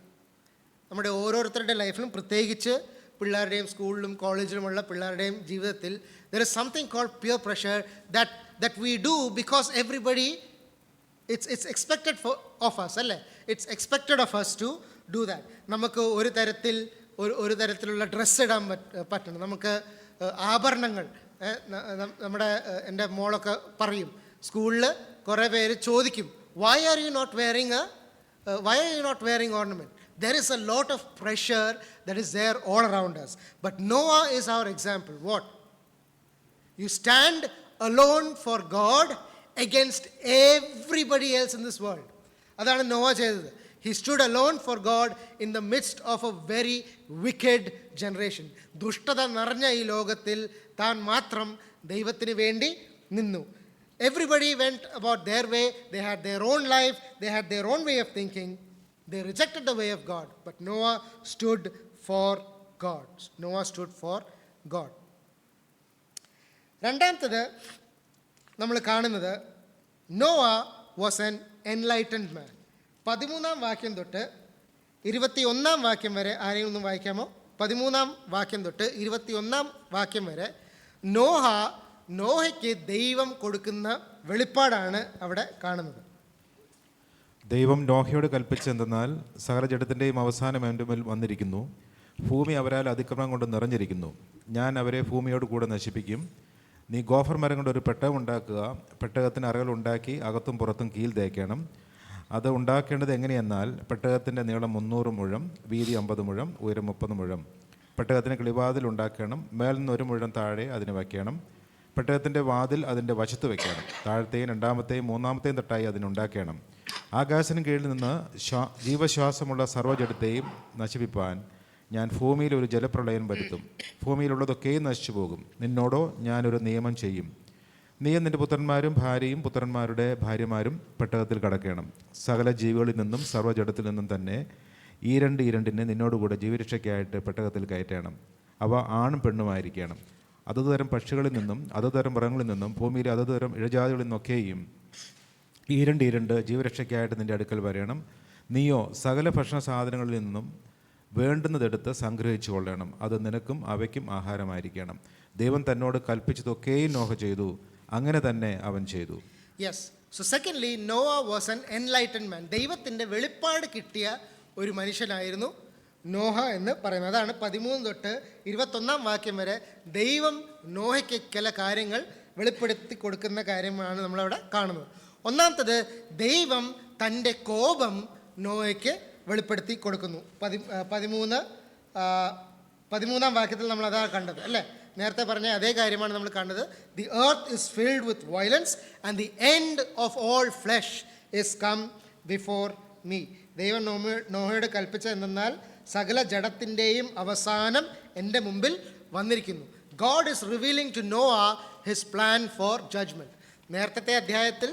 നമ്മുടെ ഓരോരുത്തരുടെ ലൈഫിലും, പ്രത്യേകിച്ച് പിള്ളേരുടെയും സ്കൂളിലും കോളേജിലുമുള്ള പിള്ളേരുടെയും ജീവിതത്തിൽ there is something called peer pressure that we do because everybody it's expected of us, അല്ലേ? It's expected of us to do that. നമുക്ക് ഒരു തരത്തിലുള്ള ഡ്രസ്സ് ഇടാൻ പറ്റണം, നമുക്ക് ആഭരണങ്ങൾ. എൻ്റെ മോളൊക്കെ പറയും, സ്കൂളിൽ കുറേ പേര് ചോദിക്കും, why are you not wearing ornament? There is a lot of pressure that is there all around us. But Noah is our example. What? You stand alone for God against everybody else in this world. അതാണ് Nova ചെയ്തത്. He stood alone for God in the midst of a very wicked generation. ദുഷ്ടത നിറഞ്ഞ ഈ ലോകത്തിൽ താൻ മാത്രം ദൈവത്തിന് വേണ്ടി നിന്നു. Everybody went about their way. They had their own life. They had their own way of thinking. They rejected the way of God. But Noah stood for God. Noah stood for God. രണ്ടാമത്തത് നമ്മൾ കാണുന്നത്, Nova was an enlightened മാൻ. 13-ാം വാക്യം തൊട്ട് 21-ാം വാക്യം വരെ ആരെങ്കിലും ഒന്ന് വായിക്കാമോ? 13-ാം വാക്യം തൊട്ട് 21-ാം വാക്യം വരെ നോഹയ്ക്ക് ദൈവം കൊടുക്കുന്ന വെളിപ്പാടാണ് അവിടെ കാണുന്നത്. ദൈവം നോഹയോട് കൽപ്പിച്ചെന്തെന്നാൽ, സകല ജഡത്തിൻ്റെയും അവസാനം എൻ്റെ മേൽ വന്നിരിക്കുന്നു. ഭൂമി അവരാൽ അതിക്രമം കൊണ്ട് നിറഞ്ഞിരിക്കുന്നു. ഞാൻ അവരെ ഭൂമിയോട് കൂടെ നശിപ്പിക്കും. നീ ഗോഫർ മരം കൊണ്ട് ഒരു പെട്ടകം ഉണ്ടാക്കുക. പെട്ടകത്തിന് അറകൾ ഉണ്ടാക്കി അകത്തും പുറത്തും കീൽ തേക്കണം. അത് ഉണ്ടാക്കേണ്ടത് എങ്ങനെയെന്നാൽ, പെട്ടകത്തിൻ്റെ നീളം 300 മുഴം, വീതി 50 മുഴം, ഉയരം 30 മുഴം. പെട്ടകത്തിന് കിളിവാതിൽ ഉണ്ടാക്കണം. മേൽ നിന്ന് 1 മുഴം താഴെ അതിന് വയ്ക്കണം. പെട്ടകത്തിൻ്റെ വാതിൽ അതിൻ്റെ വശത്ത് വയ്ക്കണം. താഴത്തെയും 2-ാമത്തെയും 3-ാമത്തെയും തട്ടായി അതിനുണ്ടാക്കണം. ആകാശത്തിന് കീഴിൽ നിന്ന് ജീവശ്വാസമുള്ള സർവ്വജഡത്തെയും നശിപ്പിപ്പാൻ ഞാൻ ഭൂമിയിൽ ഒരു ജലപ്രളയം വരുത്തും. ഭൂമിയിലുള്ളതൊക്കെയും നശിച്ചു പോകും. നിന്നോടോ ഞാനൊരു നിയമം ചെയ്യും. നീയും നിൻ്റെ പുത്രന്മാരും ഭാര്യയും പുത്രന്മാരുടെ ഭാര്യമാരും പെട്ടകത്തിൽ കടക്കണം. സകല ജീവികളിൽ നിന്നും സർവ്വജഡത്തിൽ നിന്നും തന്നെ ഈരണ്ടിനെ നിന്നോടുകൂടെ ജീവരക്ഷയ്ക്കായിട്ട് പെട്ടകത്തിൽ കയറ്റണം. അവ ആണും പെണ്ണുമായിരിക്കണം. അതതുതരം പക്ഷികളിൽ നിന്നും അതതുതരം മൃഗങ്ങളിൽ നിന്നും ഭൂമിയിലെ അതതുതരം ഇഴജാതികളിൽ നിന്നൊക്കെയും ഈരണ്ട് ജീവരക്ഷയ്ക്കായിട്ട് നിൻ്റെ അടുക്കൽ വരണം. നീയോ സകല ഭക്ഷണ സാധനങ്ങളിൽ നിന്നും വേണ്ടുന്നതെടുത്ത് സംഗ്രഹിച്ചു കൊള്ളണം. അത് നിനക്കും അവയ്ക്കും ആഹാരമായിരിക്കണം. ദൈവം തന്നോട് കൽപ്പിച്ചതൊക്കെയും നോഹ ചെയ്തു. അങ്ങനെ തന്നെ അവൻ ചെയ്തു. Yes. So secondly, Noah was an enlightened man. ദൈവത്തിൻ്റെ വെളിപ്പാട് കിട്ടിയ ഒരു മനുഷ്യനായിരുന്നു നോഹ എന്ന് പറയുന്നത്. അതാണ് 13 തൊട്ട് 21-ാം വാക്യം വരെ ദൈവം നോഹയ്ക്ക് ചില കാര്യങ്ങൾ വെളിപ്പെടുത്തി കൊടുക്കുന്ന കാര്യമാണ് നമ്മളവിടെ കാണുന്നത്. ഒന്നാമത്തത്, ദൈവം തൻ്റെ കോപം നോഹയ്ക്ക് വെളിപ്പെടുത്തി കൊടുക്കുന്നു. 13-ാം വാക്യത്തിൽ നമ്മൾ അതാണ് കണ്ടത്, അല്ലേ? നേരത്തെ പറഞ്ഞ അതേ കാര്യമാണ് നമ്മൾ കണ്ടത്. The earth is filled with violence and the end of all flesh is come before me. ദൈവം നോഹയോട് കൽപ്പിച്ച എന്തെന്നാൽ, സകല ജഡത്തിൻ്റെയും അവസാനം എൻ്റെ മുമ്പിൽ വന്നിരിക്കുന്നു. God is revealing to Noah his plan for judgement. നേരത്തെ അധ്യായത്തിൽ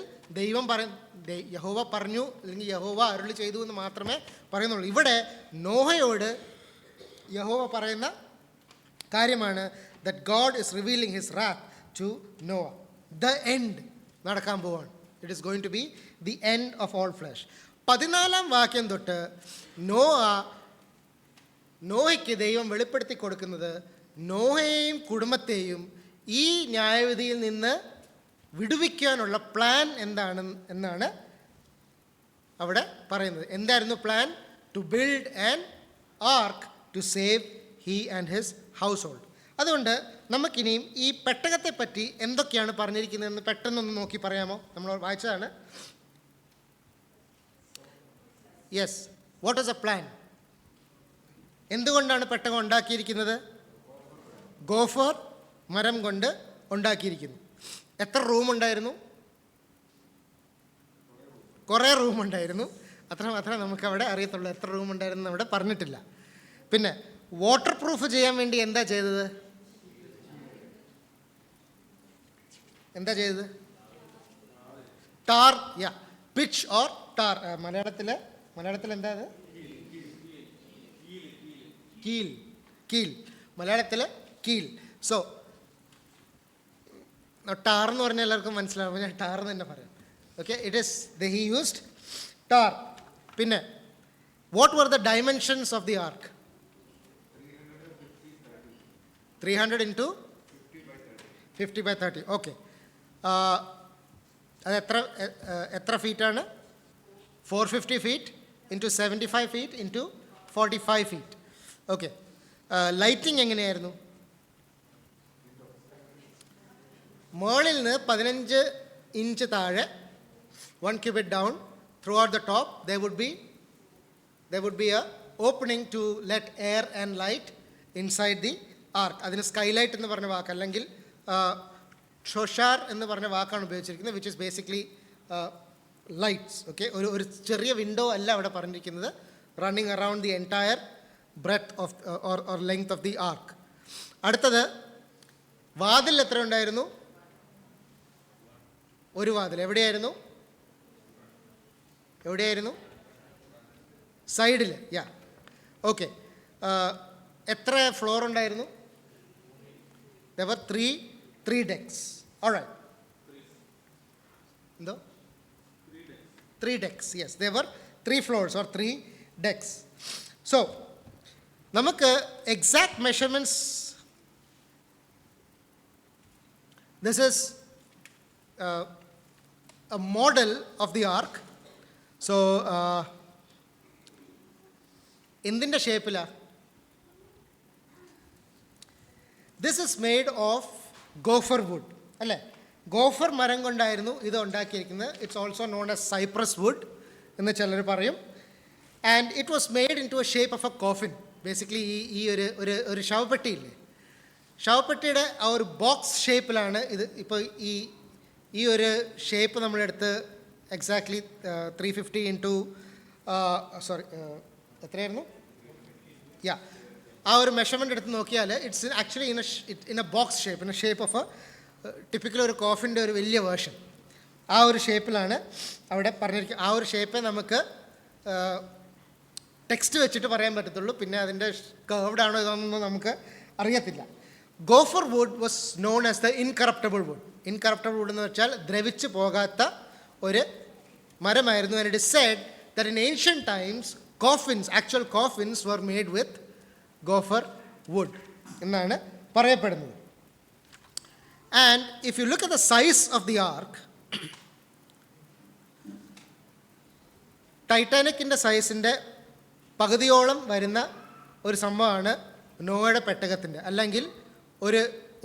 യഹോവ പറഞ്ഞു, അല്ലെങ്കിൽ യഹോവ അരുളി ചെയ്തു എന്ന് മാത്രമേ പറയുന്നുള്ളൂ. ഇവിടെ നോഹയോട് യഹോവ പറയുന്ന കാര്യമാണ് that God is revealing his wrath to Noah. The end നടക്കാൻ പോവാണ്. It is going to be the end of all flesh. 14-ാം വാക്യം തൊട്ട് നോഹയ്ക്ക് ദൈവം വെളിപ്പെടുത്തി കൊടുക്കുന്നത്, നോഹയെയും കുടുംബത്തെയും ഈ ന്യായവിധിയിൽ നിന്ന് വിടുവിക്കാനുള്ള പ്ലാൻ എന്നാണ് അവിടെ പറയുന്നത്. എന്തായിരുന്നു plan? To build an ark to save he and his household. അതുകൊണ്ട് നമുക്കിനിയും ഈ പെട്ടകത്തെ പറ്റി എന്തൊക്കെയാണ് പറഞ്ഞിരിക്കുന്നതെന്ന് പെട്ടെന്നൊന്ന് നോക്കി പറയാമോ? നമ്മൾ വായിച്ചതാണ്. Yes, what is a plan? എന്തുകൊണ്ടാണ് പെട്ടകം ഉണ്ടാക്കിയിരിക്കുന്നത്? ഗോഫർ മരം കൊണ്ട് ഉണ്ടാക്കിയിരിക്കുന്നു. എത്ര റൂമുണ്ടായിരുന്നു? കുറേ റൂമുണ്ടായിരുന്നു. അത്ര നമുക്കവിടെ അറിയത്തുള്ളൂ. എത്ര റൂമുണ്ടായിരുന്നു അവിടെ പറഞ്ഞിട്ടില്ല. പിന്നെ വാട്ടർ പ്രൂഫ് ചെയ്യാൻ വേണ്ടി എന്താ ചെയ്തത്? Tar, pitch or tar. മലയാളത്തിൽ എന്താ അത്? കീൽ. മലയാളത്തിൽ കീൽ. സോ ടാർ എന്ന് പറഞ്ഞാൽ എല്ലാവർക്കും മനസ്സിലാവും, ഞാൻ ടാർ എന്ന് തന്നെ പറയാം. Okay, it is he used tar. പിന്നെ what were the dimensions of the ark? 300 into 50 by 30. Okay, അത് എത്ര ഫീറ്റാണ്? 450 feet into 75 feet into 45 feet. Okay, lighting എങ്ങനെയായിരുന്നു? മുകളിൽ നിന്ന് 15 ഇഞ്ച് താഴെ 1 cubit down throughout the top there would be a opening to let air and light inside the ark. അതിന് skylight എന്ന് പറഞ്ഞ വാക്ക്, അല്ലെങ്കിൽ ഷോഷാർ എന്ന് പറഞ്ഞ വാക്കാണ് ഉപയോഗിച്ചിരിക്കുന്നത്, which is basically lights. Okay, ഒരു ചെറിയ വിൻഡോ അല്ല അവിടെ പറഞ്ഞിരിക്കുന്നത്, running around the entire breadth of or length of the ark. അടുത്തത്, വാതിൽ എത്ര ഉണ്ടായിരുന്നു? ഒരു വാതിൽ. എവിടെയായിരുന്നു? സൈഡിൽ. Yeah, okay. എത്ര ഫ്ലോർ ഉണ്ടായിരുന്നു? There were three decks. All right. No? 3 decks. Yes, there were 3 floors or 3 decks. So, നമുക്ക് exact measurements. This is a model of the ark. So, എന്തിൻ്റെ ഷേപ്പിലാണ്? This is made of gopher wood, അല്ലേ? Gopher മരം കൊണ്ടായിരുന്നു ഇത് ഉണ്ടാക്കിയിരിക്കുന്നത്. It's also known as cypress wood എന്ന് ചിലർ പറയും. And it was made into a shape of a coffin. Basically ഈ ഒരു ശവപ്പെട്ടിയില്ലേ, ശവപ്പെട്ടിയുടെ ആ ഒരു ബോക്സ് ഷേപ്പിലാണ് ഇത്. ഇപ്പോൾ ഈ ഒരു ഷേപ്പ് നമ്മളെടുത്ത് എക്സാക്ട്ലി 350 ഇൻറ്റു എത്രയായിരുന്നു? യാ, ആ ഒരു മെഷർമെൻ്റ് എടുത്ത് നോക്കിയാൽ it's actually in A box shape, in A shape of A typical ഒരു കോഫിൻ്റെ ഒരു വലിയ വേർഷൻ. ആ ഒരു ഷേപ്പിലാണ് അവിടെ പറഞ്ഞിരിക്കുന്നത്. ആ ഒരു ഷേപ്പേ നമുക്ക് ടെക്സ്റ്റ് വെച്ചിട്ട് പറയാൻ പറ്റത്തുള്ളൂ. പിന്നെ അതിൻ്റെ കർവ്ഡ് ആണോ ഇതൊന്നും നമുക്ക് അറിയത്തില്ല. Gopher wood was known as the incorruptible wood. Incorruptible wood എന്ന് വെച്ചാൽ ദ്രവിച്ച് പോകാത്ത ഒരു മരമായിരുന്നു. And it is said that in ancient times coffins, actual coffins were made with gopher wood എന്നാണ് പറയപ്പെടുന്നത്. And if you look at the size of the ark, ടൈറ്റാനിക്കിൻ്റെ സൈസിൻ്റെ പകുതിയോളം വരുന്ന ഒരു സംഭവമാണ് നോയുടെ പെട്ടകത്തിൻ്റെ, അല്ലെങ്കിൽ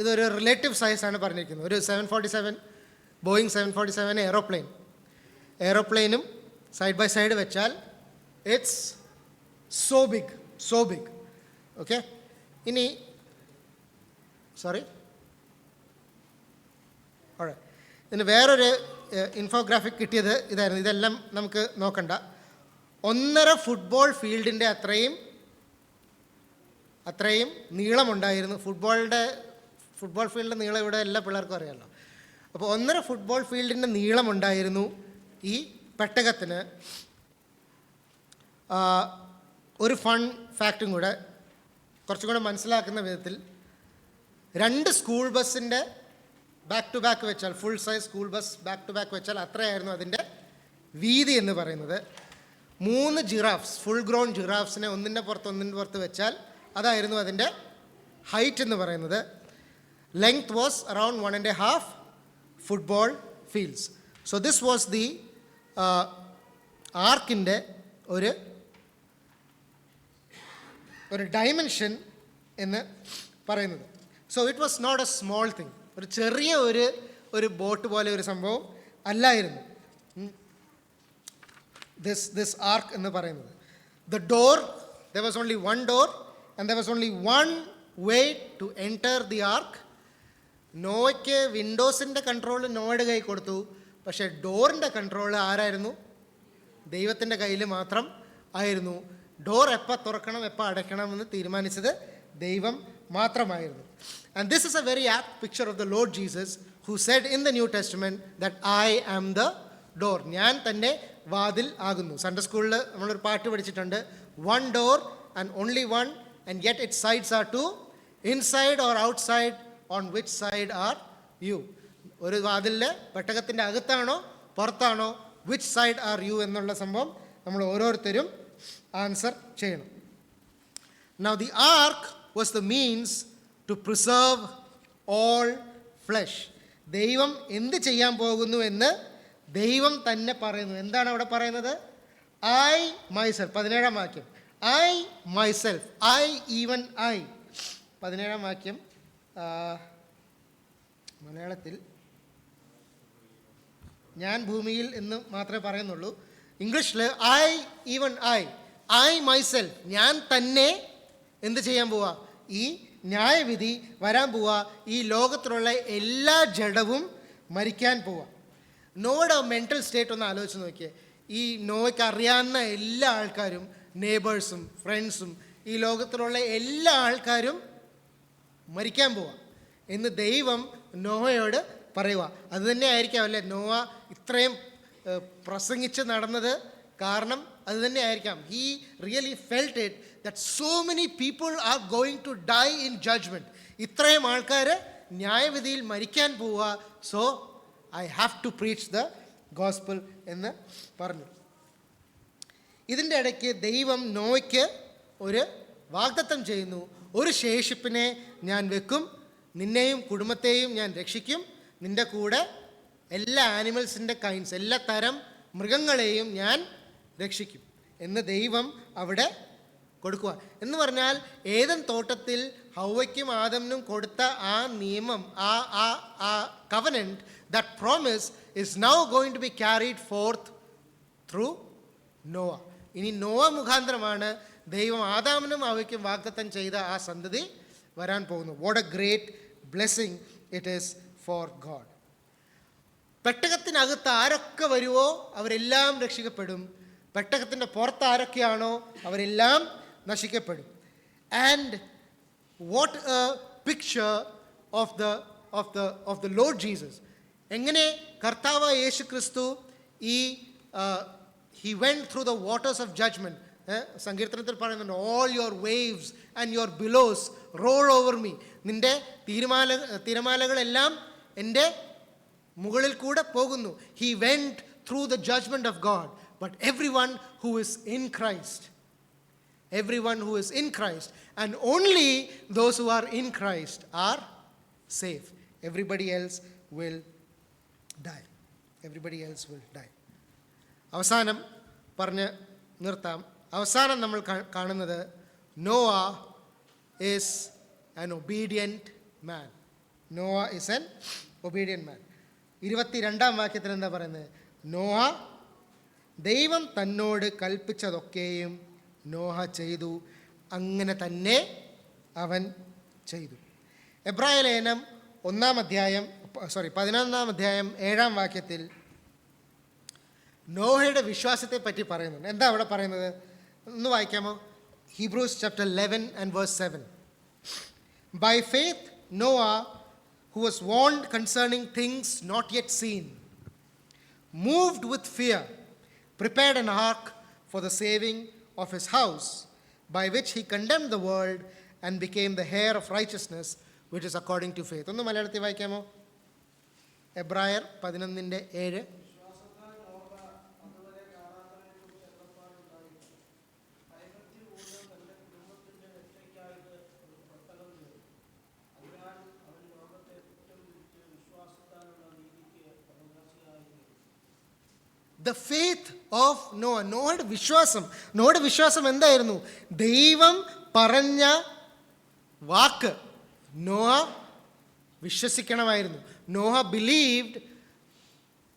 ഇതൊരു റിലേറ്റീവ് സൈസാണ് പറഞ്ഞിരിക്കുന്നത്. ഒരു 747 ബോയിങ് 747 എയ്റോപ്ലെയിനും സൈഡ് ബൈ സൈഡ് വെച്ചാൽ it's so big. Okay, ഇനി alright, ഇതിന് വേറൊരു ഇൻഫോഗ്രാഫിക് കിട്ടിയത് ഇതായിരുന്നു. ഇതെല്ലാം നമുക്ക് നോക്കണ്ട. 1.5 ഫുട്ബോൾ ഫീൽഡിൻ്റെ അത്രയും നീളമുണ്ടായിരുന്നു. ഫുട്ബോൾ ഫീൽഡിൻ്റെ നീളം ഇവിടെ എല്ലാ പിള്ളേർക്കും അറിയാമല്ലോ. അപ്പോൾ 1.5 ഫുട്ബോൾ ഫീൽഡിൻ്റെ നീളമുണ്ടായിരുന്നു ഈ പെട്ടകത്തിന്. ഒരു ഫൺ ഫാക്റ്റും കൂടെ കുറച്ചും കൂടെ മനസ്സിലാക്കുന്ന വിധത്തിൽ, 2 സ്കൂൾ ബസ്സിൻ്റെ ബാക്ക് ടു ബാക്ക് വെച്ചാൽ, full size school bus back to back വെച്ചാൽ അത്രയായിരുന്നു അതിൻ്റെ വീതി എന്ന് പറയുന്നത്. 3 ജിറാഫ്സ്, ഫുൾ ഗ്രോൺ ജിറാഫ്സിനെ ഒന്നിൻ്റെ പുറത്ത് വെച്ചാൽ അതായിരുന്നു അതിൻ്റെ ഹൈറ്റ് എന്ന് പറയുന്നത്. Length was around 1.5 football fields. So this was the ആർക്കിൻ്റെ ഒരു ഡൈമെൻഷൻ എന്ന് പറയുന്നത്. So it was not a small thing. ഒരു ചെറിയ ഒരു ബോട്ട് പോലെ ഒരു സംഭവം അല്ലായിരുന്നു ദിസ് ആർക്ക് എന്ന് പറയുന്നത്. The door, there was only one door and there was only one way to enter the ark. നോയ്ക്ക് വിൻഡോസിൻ്റെ കൺട്രോൾ നോയുടെ കൈ കൊടുത്തു, പക്ഷേ ഡോറിൻ്റെ കൺട്രോൾ ആരായിരുന്നു? ദൈവത്തിൻ്റെ കയ്യിൽ മാത്രം ആയിരുന്നു. ഡോർ എപ്പോൾ തുറക്കണം എപ്പോൾ അടയ്ക്കണമെന്ന് തീരുമാനിച്ചത് ദൈവം മാത്രമായിരുന്നു. And this is a very apt picture of the Lord Jesus, who said in the New Testament that I am the door. ഞാൻ തന്നെ വാതിൽ ആകുന്നു. സൺഡേ സ്കൂളിൽ നമ്മളൊരു പാട്ട് പഠിച്ചിട്ടുണ്ട്, 1 door and only one and yet its sides are 2 inside or outside, on which side are you? ഒരു വാതിലിൽ പെട്ടകത്തിൻ്റെ അകത്താണോ പുറത്താണോ, വിച്ച് സൈഡ് ആർ യു എന്നുള്ള സംഭവം നമ്മൾ ഓരോരുത്തരും ആൻസർ ചെയ്യണം. Now the ark was the means to preserve all flesh. ദൈവം എന്ത് ചെയ്യാൻ പോകുന്നു എന്ന് ദൈവം തന്നെ പറയുന്നു. എന്താണ് അവിടെ പറയുന്നത്? ഐ മൈസെൽഫ്, 17-ാം വാക്യം. I myself, I even I. 17-ാം വാക്യം മലയാളത്തിൽ ഞാൻ ഭൂമിയിൽ എന്ന് മാത്രമേ പറയുന്നുള്ളൂ. ഇംഗ്ലീഷിൽ ഐ ഈവൻ ഐ മൈസെൽഫ്, ഞാൻ തന്നെ എന്ത് ചെയ്യാൻ പോവാ? ഈ ന്യായവിധി വരാൻ പോവാ. ഈ ലോകത്തിലുള്ള എല്ലാ ജഡവും മരിക്കാൻ പോവാ. നോയുടെ മെൻ്റൽ സ്റ്റേറ്റ് ഒന്ന് ആലോചിച്ച് നോക്കിയേ. ഈ നോയ്ക്ക് അറിയാവുന്ന എല്ലാ ആൾക്കാരും, നെയ്ബേഴ്സും ഫ്രണ്ട്സും, ഈ ലോകത്തിലുള്ള എല്ലാ ആൾക്കാരും മരിക്കാൻ പോവാ എന്ന് ദൈവം നോഹയോട് പറയുക. അത് തന്നെ ആയിരിക്കാം അല്ലേ നോഹ ഇത്രയും പ്രസംഗിച്ച് നടന്നത്. കാരണം അത് തന്നെ ആയിരിക്കാം. He really felt it that so many people are going to die in judgment. ഇത്രയും ആൾക്കാർ ന്യായവിധിയിൽ മരിക്കാൻ പോവുക. So I have to preach the gospel എന്ന് പറഞ്ഞു. ഇതിൻ്റെ ഇടയ്ക്ക് ദൈവം നോയ്ക്ക് ഒരു വാഗ്ദത്തം ചെയ്യുന്നു. ഒരു ശേഷിപ്പിനെ ഞാൻ വെക്കും, നിന്നെയും കുടുംബത്തെയും ഞാൻ രക്ഷിക്കും, നിൻ്റെ കൂടെ എല്ലാ ആനിമൽസിൻ്റെ കൈൻഡ്സ്, എല്ലാ തരം മൃഗങ്ങളെയും ഞാൻ രക്ഷിക്കും എന്ന് ദൈവം അവിടെ കൊടുക്കുക. എന്ന് പറഞ്ഞാൽ ഏദൻ തോട്ടത്തിൽ ഹൗവയ്ക്കും ആദമിനും കൊടുത്ത ആ നിയമം, ആ covenant, that promise is now going to be carried forth through Noah. ഇനി നോവ മുഖാന്തരമാണ് ദൈവം ആദാമിനും ഹൗവയ്ക്കും വാഗ്ദത്തം ചെയ്ത ആ സന്തതി വരാൻ പോകുന്നു. What a great blessing it is for God. പെട്ടകത്തിനകത്ത് ആരൊക്കെ വരുമോ അവരെല്ലാം രക്ഷിക്കപ്പെടും. പെട്ടകത്തിൻ്റെ പുറത്ത് ആരൊക്കെയാണോ അവരെല്ലാം നശിക്കപ്പെടും. And what a picture of the Lord Jesus. എങ്ങനെ കർത്താവ് യേശു ക്രിസ്തു ഈ he went through the waters of judgement. സങ്കീർത്തനത്തിൽ പറയുന്നുണ്ട്, all your waves and your billows roll over me. നിൻ്റെ തിരമാലകളെല്ലാം എൻ്റെ മുകളിൽ കൂടെ പോകുന്നു. He went through the judgement of God. But everyone who is in Christ, everyone who is in Christ, and only those who are in Christ are safe. Everybody else will die. Everybody else will die. അവസാനം പറഞ്ഞ് നിർത്താം. അവസാനം നമ്മൾ കാണുന്നത് Noah is an obedient man. Noah is an obedient man. 22-ാം വാക്യത്തിൽ എന്താ പറയുന്നത്? നോവ ദൈവം തന്നോട് കൽപ്പിച്ചതൊക്കെയും നോഹ ചെയ്തു, അങ്ങനെ തന്നെ അവൻ ചെയ്തു. എബ്രായ ലേഖനം 11-ാം അധ്യായം 7-ാം വാക്യത്തിൽ നോഹയുടെ വിശ്വാസത്തെ പറ്റി പറയുന്നുണ്ട്. എന്താ അവിടെ പറയുന്നത്? ഒന്ന് വായിക്കാമോ? Hebrews chapter 11 and verse 7. By faith Noah, who was warned concerning things not yet seen, moved with fear, prepared an ark for the saving of his house, by which he condemned the world and became the heir of righteousness, which is according to faith. ഒന്ന് മലയാളത്തിൽ വായിക്കാമോ? എബ്രായർ 11:7. The faith of Noah. നോയുടെ വിശ്വാസം എന്തായിരുന്നു? ദൈവം പറഞ്ഞ വാക്ക് Noah വിശ്വസിക്കണമായിരുന്നു. Noah believed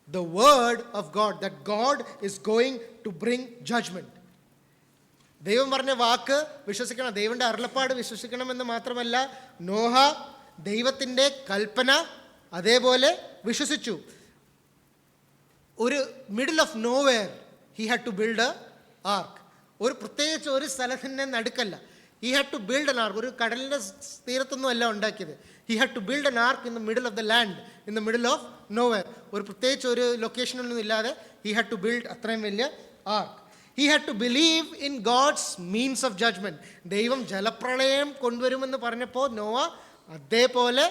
the word of God, that God is going to bring judgment. ദൈവം പറഞ്ഞ വാക്ക് വിശ്വസിക്കണം, ദൈവൻ്റെ അരുളപ്പാട് വിശ്വസിക്കണമെന്ന് മാത്രമല്ല, നോഹ ദൈവത്തിൻ്റെ കൽപ്പന അതേപോലെ വിശ്വസിച്ചു. ഒരു middle of nowhere he had to build a ark. പ്രത്യേകിച്ച് ഒരു സ്ഥലത്തിൻ്റെ നടുക്കല്ല. He had to build an ark. ഒരു കടലിൻ്റെ തീരത്തൊന്നും അല്ല ഉണ്ടാക്കിയത്. He had to build an ark in the middle of the land, in the middle of nowhere. പ്രത്യേകിച്ച് ഒരു ലൊക്കേഷനൊന്നും ഇല്ലാതെ ഹി ഹാഡ് ടു ബിൽഡ് അത്രയും വലിയ ആർക്ക്. He had to believe in God's means of judgment. ദൈവം ജലപ്രളയം കൊണ്ടുവരുമെന്ന് പറഞ്ഞപ്പോൾ നോവ അതേപോലെ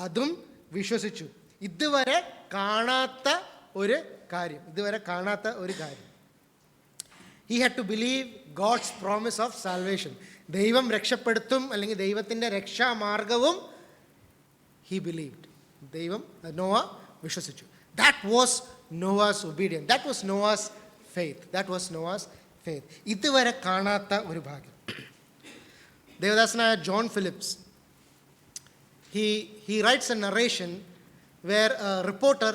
അതും വിശ്വസിച്ചു. ഇതുവരെ കാണാത്ത ഒരു കാര്യം. He had to believe God's promise of salvation. ദൈവം രക്ഷപ്പെടുത്തും അല്ലെങ്കിൽ ദൈവത്തിൻ്റെ രക്ഷാമാർഗവും he believed. നോവ വിശ്വസിച്ചു. That was Noah's obedience. That was Noah's faith. ഇതുവരെ കാണാത്ത ഒരു ഭാഗ്യം. ദേവദാസനായ John Phillips, he writes a narration where a reporter,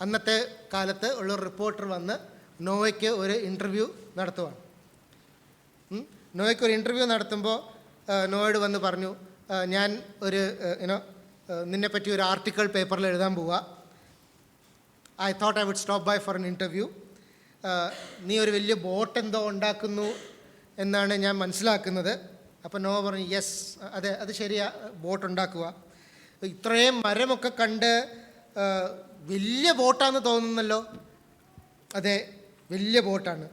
അന്നത്തെ കാലത്ത് ഉള്ളൊരു റിപ്പോർട്ടർ വന്ന് നോവയ്ക്ക് ഒരു ഇൻ്റർവ്യൂ നടത്തുവാണ്. നോവയ്ക്ക് ഒരു ഇൻ്റർവ്യൂ നടത്തുമ്പോൾ നോവയോട് വന്ന് പറഞ്ഞു, ഞാൻ ഒരു നിന്നെപ്പറ്റി ഒരു ആർട്ടിക്കിൾ പേപ്പറിൽ എഴുതാൻ പോവുക. I thought I would stop by for an interview. നീ ഒരു വലിയ ബോട്ട് എന്തോ ഉണ്ടാക്കുന്നു എന്നാണ് ഞാൻ മനസ്സിലാക്കുന്നത്. അപ്പോൾ നോവ പറഞ്ഞു, യെസ്, അതെ, അത് ശരിയാ, ബോട്ട് ഉണ്ടാക്കുക. ഇത്രയും മരമൊക്കെ കണ്ട് വലിയ ബോട്ടാണെന്ന് തോന്നുന്നല്ലോ. അതെ, വലിയ ബോട്ടാണ്.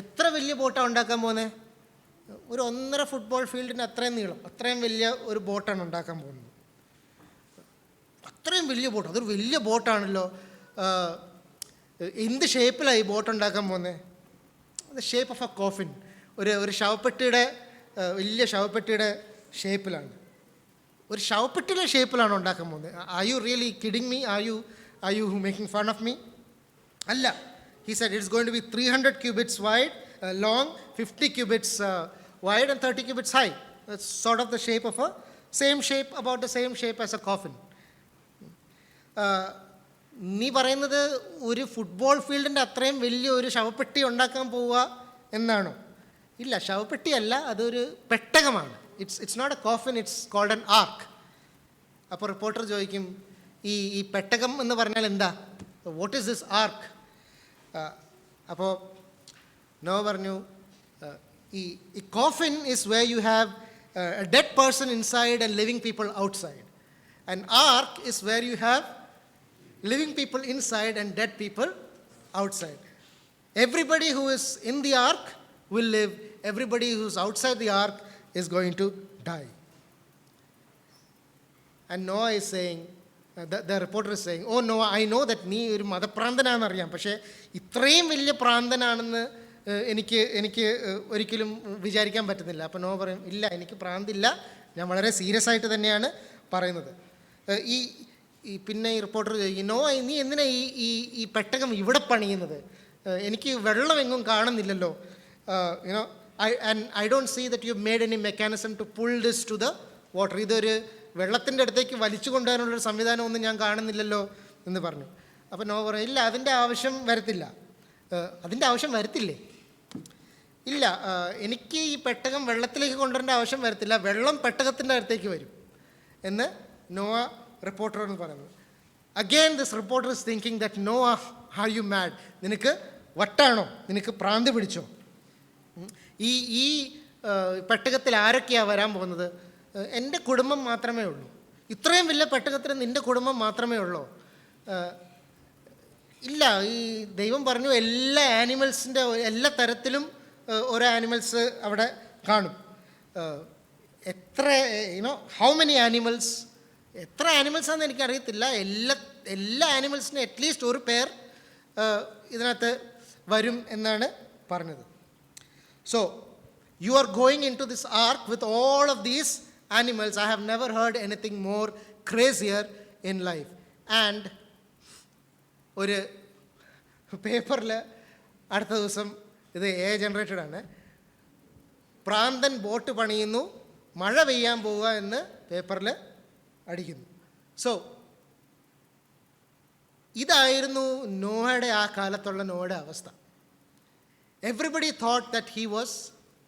എത്ര വലിയ ബോട്ടാണ് ഉണ്ടാക്കാൻ പോകുന്നത്? ഒരു 1.5 ഫുട്ബോൾ ഫീൽഡിന് അത്രയും നീളം, അത്രയും വലിയ ഒരു ബോട്ടാണ് ഉണ്ടാക്കാൻ പോകുന്നത്. അത്രയും വലിയ ബോട്ട്, അതൊരു വലിയ ബോട്ടാണല്ലോ. എന്ത് ഷേപ്പിലാണ് ഈ ബോട്ട് ഉണ്ടാക്കാൻ പോകുന്നത്? The shape of a coffin. ഒരു ശവപ്പെട്ടിയുടെ, വലിയ ശവപ്പെട്ടിയുടെ ഷേപ്പിലാണ്, ഒരു ശവപ്പെട്ടിയുടെ ഷേപ്പിലാണ് ഉണ്ടാക്കാൻ പോകുന്നത്. Are you really kidding me? Are you making fun of me? അല്ല. He said it's going to be 300 cubits wide, long, 50 cubits wide and 30 cubits high. It's sort of the shape of about the same shape as a coffin. നീ പറയുന്നത് ഒരു football ഫീൽഡിൻ്റെ അത്രയും വലിയ ഒരു ശവപ്പെട്ടി ഉണ്ടാക്കാൻ പോവുക എന്നാണോ? ഇല്ല, ശവപ്പെട്ടിയല്ല, അതൊരു പെട്ടകമാണ്. It's not a coffin, it's called an ark. അപ്പോൾ റിപ്പോർട്ടർ ചോദിക്കും, ഈ പെട്ടകം എന്ന് പറഞ്ഞാൽ എന്താ? What is this ark? അപ്പോൾ നോവ പറഞ്ഞു, ഈ coffin is where you have a dead person inside and living people outside. And ark is where you have living people inside and dead people outside. Everybody who is in the ark will live. Everybody who is outside the ark is going to die. And Noah is saying, the reporter is saying, oh Noah, I know that നീ ഒരു മതപ്രാന്തനാണെന്ന് അറിയാം, പക്ഷേ ഇത്രയും വലിയ പ്രാന്തനാണെന്ന് എനിക്ക് ഒരിക്കലും വിചാരിക്കാൻ പറ്റുന്നില്ല. അപ്പോൾ നോവ പറയും, ഇല്ല, എനിക്ക് പ്രാന്തില്ല, ഞാൻ വളരെ സീരിയസ് ആയിട്ട് തന്നെയാണ് പറയുന്നത്. പിന്നെ ഈ റിപ്പോർട്ടർ ചോദിക്കും, നീ എന്തിനാ ഈ പെട്ടകം ഇവിടെ പണിയുന്നത്? എനിക്ക് വെള്ളം എങ്ങും കാണുന്നില്ലല്ലോ. I don't see that you made any mechanism to pull this to the water. ഇതൊരു വെള്ളത്തിൻ്റെ അടുത്തേക്ക് വലിച്ചു കൊണ്ടുവരാനുള്ളൊരു സംവിധാനമൊന്നും ഞാൻ കാണുന്നില്ലല്ലോ എന്ന് പറഞ്ഞു. അപ്പോൾ നോവ പറയും, ഇല്ല, അതിൻ്റെ ആവശ്യം വരത്തില്ല. അതിൻ്റെ ആവശ്യം വരത്തില്ലേ? ഇല്ല, എനിക്ക് ഈ പെട്ടകം വെള്ളത്തിലേക്ക് കൊണ്ടുവരേണ്ട ആവശ്യം വരത്തില്ല, വെള്ളം പെട്ടകത്തിൻ്റെ അടുത്തേക്ക് വരും എന്ന് നോവ റിപ്പോർട്ടറെന്ന് പറയുന്നത്. Again this reporter is thinking that Noah, are you mad? നിനക്ക് വട്ടാണോ? നിനക്ക് പ്രാന്ത് പിടിച്ചോ? ഈ പെട്ടകത്തിൽ ആരൊക്കെയാണ് വരാൻ പോകുന്നത്? എൻ്റെ കുടുംബം മാത്രമേ ഉള്ളൂ. ഇത്രയും വലിയ പെട്ടകത്തിൽ നിൻ്റെ കുടുംബം മാത്രമേ ഉള്ളൂ? ഇല്ല, ഈ ദൈവം പറഞ്ഞു എല്ലാ ആനിമൽസിൻ്റെ എല്ലാ തരത്തിലും ഓരോ ആനിമൽസ് അവിടെ കാണും. എത്ര ഹൗ മെനി ആനിമൽസ്? എത്ര ആനിമൽസാണെന്ന് എനിക്കറിയത്തില്ല. എല്ലാ ആനിമൽസിനും അറ്റ്ലീസ്റ്റ് ഒരു പേർ ഇതിനകത്ത് വരും എന്നാണ് പറഞ്ഞത്. So you are going into this ark with all of these animals. I have never heard anything more crazier in life. And ഒരു പേപ്പറിൽ അടുത്ത ദിവസം, ഇത് AI ജനറേറ്റഡ് ആണ്, പ്രാന്തൻ ബോട്ട് പണിയുന്നു, മഴ പെയ്യാൻ പോവുക എന്ന് പേപ്പറിൽ അടിക്കുന്നു. സോ ഇതായിരുന്നു നോഹയുടെ ആ കാലത്തുള്ള നോഹയുടെ അവസ്ഥ. Everybody thought that he was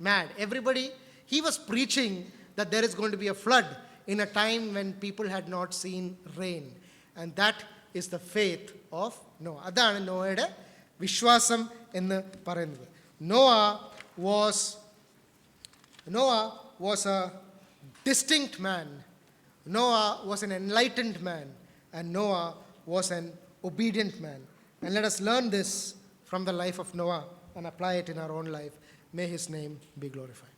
mad. He was preaching that there is going to be a flood in a time when people had not seen rain. And that is the faith of Noah. അതാണ് നോഹയുടെ വിശ്വാസം എന്ന് പറയുന്നത്. Noah was a distinct man. Noah was an enlightened man, and Noah was an obedient man. And let us learn this from the life of Noah and apply it in our own life. May His name be glorified.